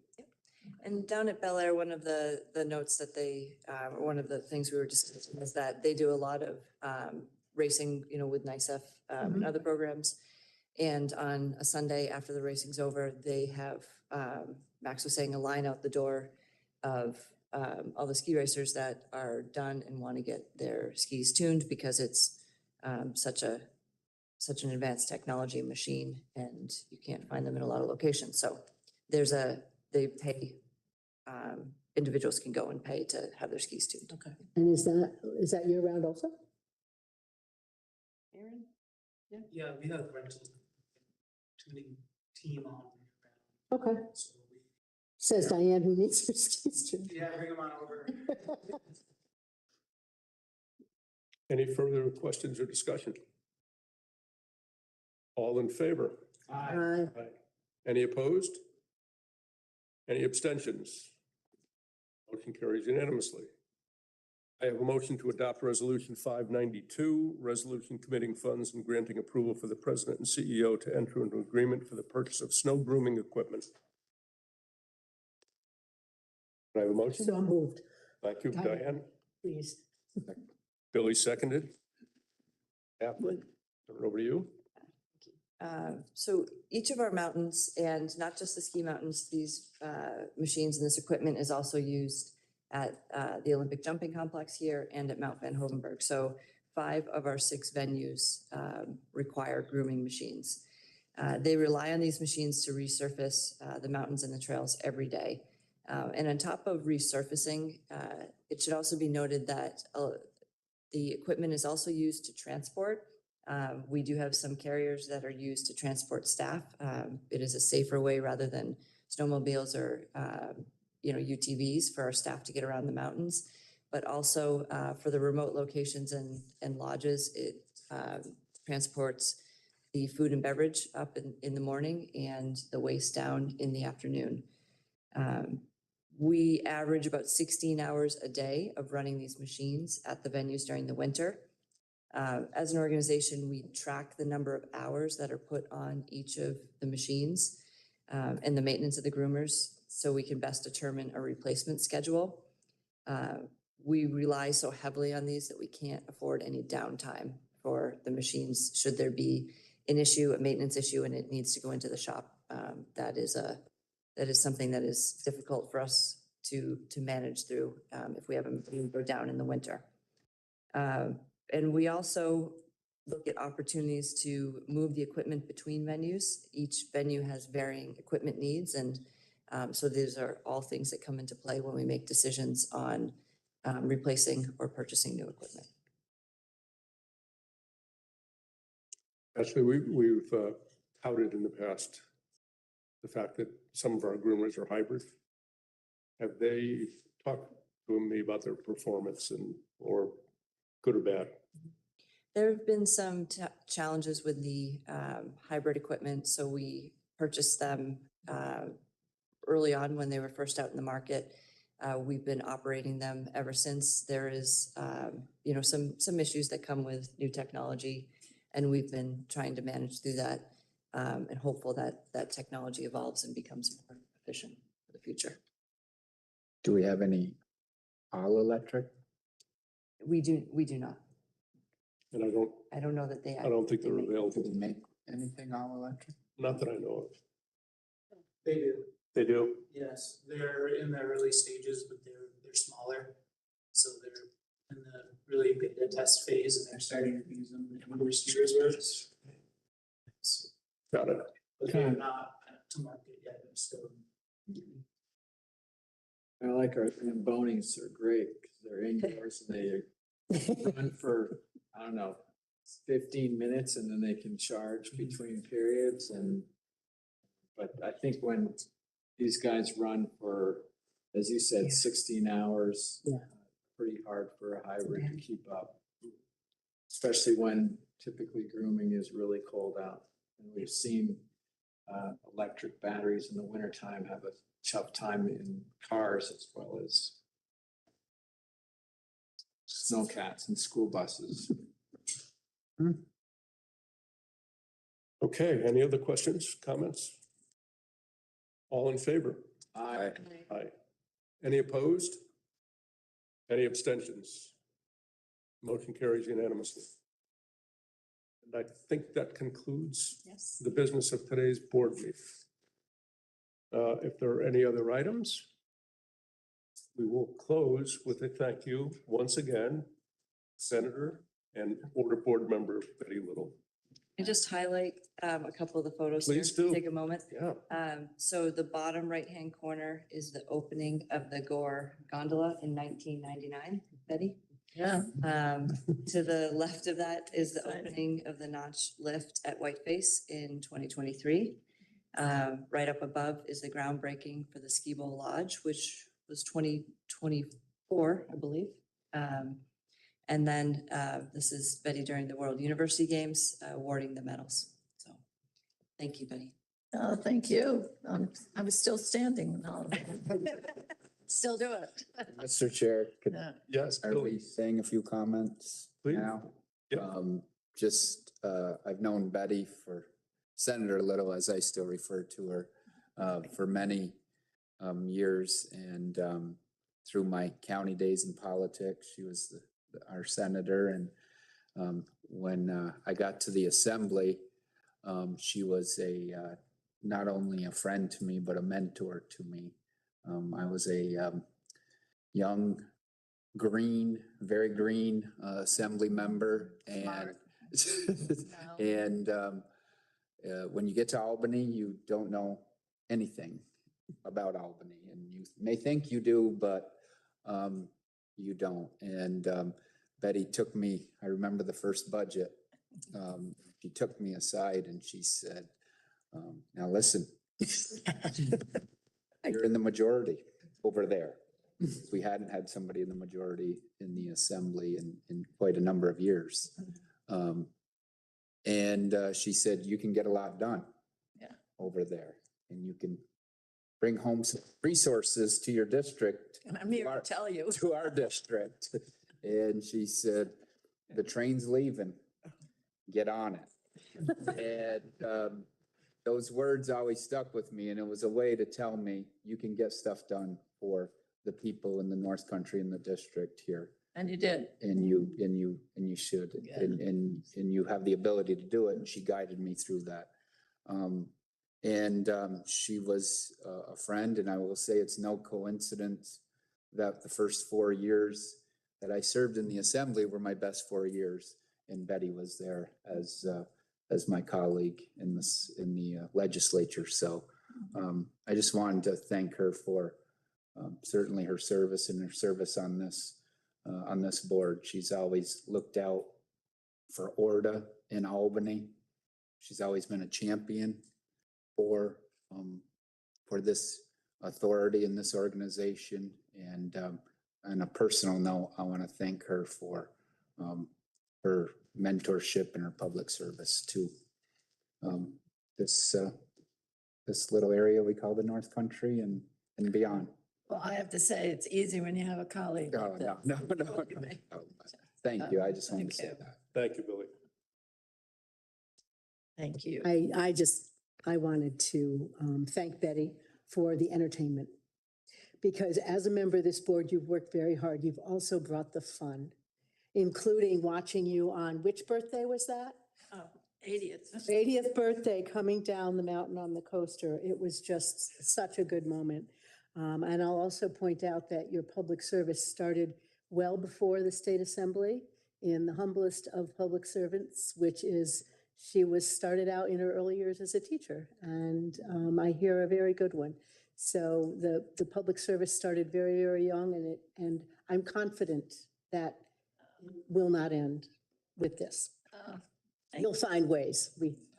And down at Bel Air, one of the notes that they, one of the things we were discussing is that they do a lot of racing, you know, with NYS and other programs. And on a Sunday after the racing's over, they have, Max was saying, a line out the door of all the ski racers that are done and want to get their skis tuned because it's such an advanced technology machine and you can't find them in a lot of locations. So they pay, individuals can go and pay to have their skis tuned. Okay. And is that year round also? Aaron? Yeah, we have rental tuning team on. Okay. So Says Diane, who needs her skis tuned. yeah, bring them on over. Any further questions or discussion? All in favor? Aye. Any opposed? Any abstentions? Motion carries unanimously. I have a motion to adopt Resolution 592, resolution committing funds and granting approval for the president and CEO to enter into agreement for the purchase of snow grooming equipment. Can I have a motion? So moved, Thank you, Diane. please. Billy seconded. Kathleen, turn it over to you. So each of our mountains, and not just the ski mountains, these machines and this equipment is also used at the Olympic Jumping Complex here and at Mount Van Hovenberg. So 5 of our 6 venues require grooming machines. They rely on these machines to resurface the mountains and the trails every day. And on top of resurfacing, it should also be noted that the equipment is also used to transport. We do have some carriers that are used to transport staff. It is a safer way rather than snowmobiles or UTVs for our staff to get around the mountains. But also for the remote locations and lodges, it transports the food and beverage up in the morning and the waste down in the afternoon. We average about 16 hours a day of running these machines at the venues during the winter. As an organization, we track the number of hours that are put on each of the machines and the maintenance of the groomers so we can best determine a replacement schedule. We rely so heavily on these that we can't afford any downtime for the machines. Should there be an issue, a maintenance issue, and it needs to go into the shop, that is something that is difficult for us to manage through if we have a machine go down in the winter. And we also look at opportunities to move the equipment between venues. Each venue has varying equipment needs, and so these are all things that come into play when we make decisions on replacing or purchasing new equipment. Actually, we've touted in the past the fact that some of our groomers are hybrid. Have they talked to me about their performance or good or bad? There have been some challenges with the hybrid equipment, so we purchased them early on when they were first out in the market. We've been operating them ever since. There is, some issues that come with new technology, and we've been trying to manage through that and hopeful that that technology evolves and becomes more efficient for the future. Do we have any all electric? We do not. And I don't know that they. I don't think they're Do available. we make anything all electric? Not that I know of. They do. They do? Yes, they're in the early stages, but they're smaller. So they're in the really beta test phase and they're starting to use them in other skiers works. Got it. But they're not to market yet. They're still. I like our bonings are great because they're indoors and they run for, I don't know, 15 minutes and then they can charge between periods. But I think when these guys run for, as you said, 16 hours, pretty hard for a hybrid to keep up, especially when typically grooming is really cold out. And we've seen electric batteries in the wintertime have a tough time in cars as well as snowcats and school buses. Okay, any other questions, comments? All in favor? Aye. Aye. Any opposed? Any abstentions? Motion carries unanimously. And I think that concludes Yes. the business of today's board meeting. If there are any other items, we will close with a thank you once again, Senator and Order Board Member Betty Little. I just highlight a couple of the photos here. Please do. Take a moment. Yeah. So the bottom right-hand corner is the opening of the Gore gondola in 1999, Betty. Yeah. To the left of that is the Exciting. opening of the notch lift at Whiteface in 2023. Right up above is the groundbreaking for the Ski Bowl Lodge, which was 2024, I believe. And then this is Betty during the World University Games awarding the medals. So thank you, Betty. Oh, thank you. I was still standing when all of it. Still do it. Mr. Chair, Yeah. Yes, are we Billy, saying a few comments please. now? Yeah. I've known Betty for Senator Little, as I still refer to her, for many years. And through my county days in politics, she was our senator. And when I got to the assembly, she was not only a friend to me, but a mentor to me. I was a young, very green assembly member, and when you get to Albany, you don't know anything about Albany, and you may think you do, but you don't. And Betty took me. I remember the first budget. She took me aside and she said, "Now listen." You're in the majority over there. We hadn't had somebody in the majority in the assembly in quite a number of years. And she said, "You can get a lot done over there, and you can bring home some resources to your district." And I'm here to tell you. To our district. And she said, "The train's leaving. Get on it." And those words always stuck with me, and it was a way to tell me you can get stuff done for the people in the North Country and the district here. And you did. And you should, and you have the ability to do it. And she guided me through that. She was a friend, and I will say it's no coincidence that the first 4 years that I served in the assembly were my best 4 years, and Betty was there as my colleague in the legislature. So I just wanted to thank her for certainly her service and her service on this board. She's always looked out for ORDA in Albany. She's always been a champion for this authority and this organization. And on a personal note, I want to thank her for her mentorship and her public service to this little area we call the North Country and beyond. Well, I have to say, it's easy when you have a colleague. Oh, like that. no. Thank you. I just wanted to say Thank you. that. Thank you, Billy. Thank you. I wanted to thank Betty for the entertainment. Because as a member of this board, you've worked very hard. You've also brought the fun, including watching you on, which birthday was that? Oh, 80th. 80th birthday, coming down the mountain on the coaster. It was just such a good moment. And I'll also point out that your public service started well before the state assembly in the humblest of public servants, which is she was started out in her early years as a teacher. And I hear a very good one. So the public service started very, very young, and I'm confident that it will not end with this. You'll find ways.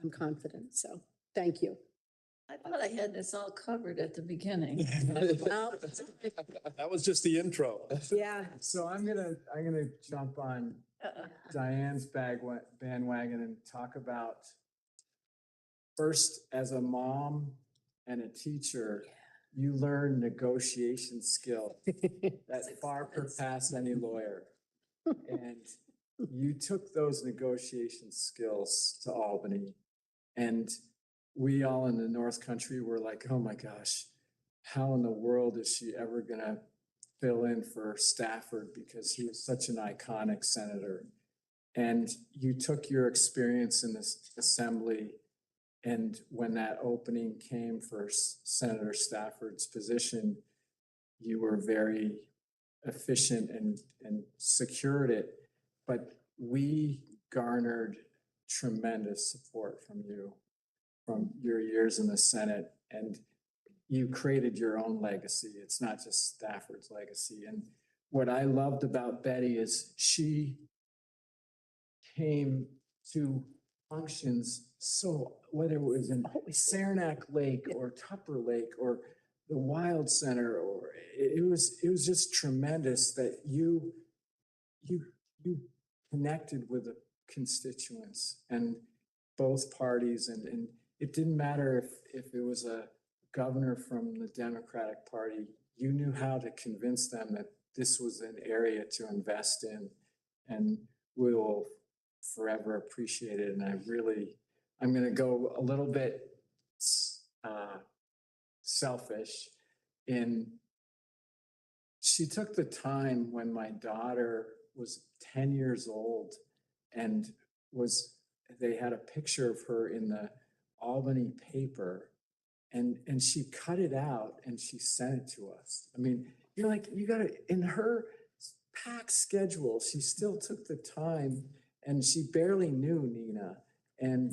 I'm confident. So thank you. I thought I had this all covered at the beginning. That was just the intro. Yeah. So I'm gonna jump on Diane's bandwagon and talk about first, as a mom and a teacher, you learn negotiation skill that far surpass any lawyer. And you took those negotiation skills to Albany. And we all in the North Country were like, oh my gosh, how in the world is she ever gonna fill in for Stafford, because he was such an iconic senator. And you took your experience in this assembly, and when that opening came for Senator Stafford's position, you were very efficient and secured it. But we garnered tremendous support from you, from your years in the Senate, and you created your own legacy. It's not just Stafford's legacy. And what I loved about Betty is she came to functions, so whether it was in Saranac Lake or Tupper Lake or the Wild Center, or it was just tremendous that you connected with the constituents and both parties, and it didn't matter if it was a governor from the Democratic Party, you knew how to convince them that this was an area to invest in, and we will forever appreciate it. And I'm going to go a little bit selfish she took the time when my daughter was 10 years old and they had a picture of her in the Albany paper, and she cut it out and she sent it to us. I mean, you're like, you gotta, in her packed schedule, she still took the time, and she barely knew Nina.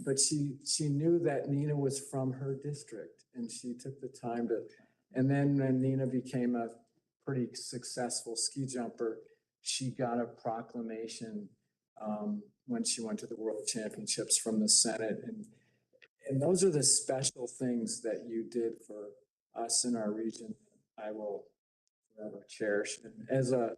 But she knew that Nina was from her district, and she took the time to, and then when Nina became a pretty successful ski jumper, she got a proclamation when she went to the World Championships from the Senate. And those are the special things that you did for us in our region. I will forever cherish. And as a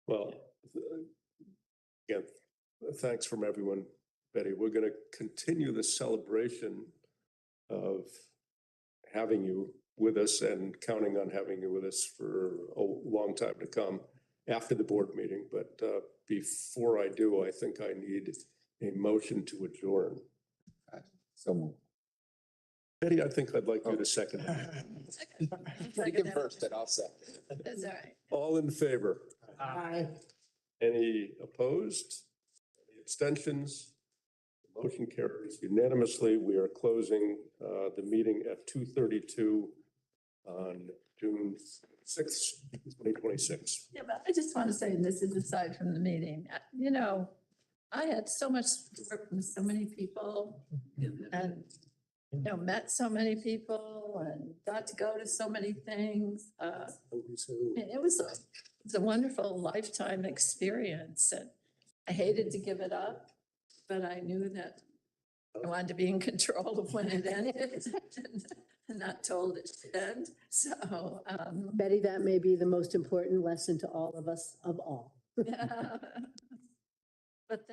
Well, again, thanks from everyone, Betty. We're going to continue the celebration of having you with us and counting on having you with us for a long time to come after the board meeting. But before I do, I think I need a motion to adjourn. So moved. Betty, I think I'd like you to second. You can first, and I'll second. That's all right. All in favor? Aye. Any opposed? Any abstentions? The motion carries unanimously. We are closing the meeting at 2:32 on June 6th, 2026. Yeah, but I just want to say, and this is aside from the meeting, I had so much work with so many people and, met so many people and got to go to so many things. It was a wonderful lifetime experience, and I hated to give it up, but I knew that I wanted to be in control of when it ended and not told it should end. So, Betty, that may be the most important lesson to all of us of all. yeah. But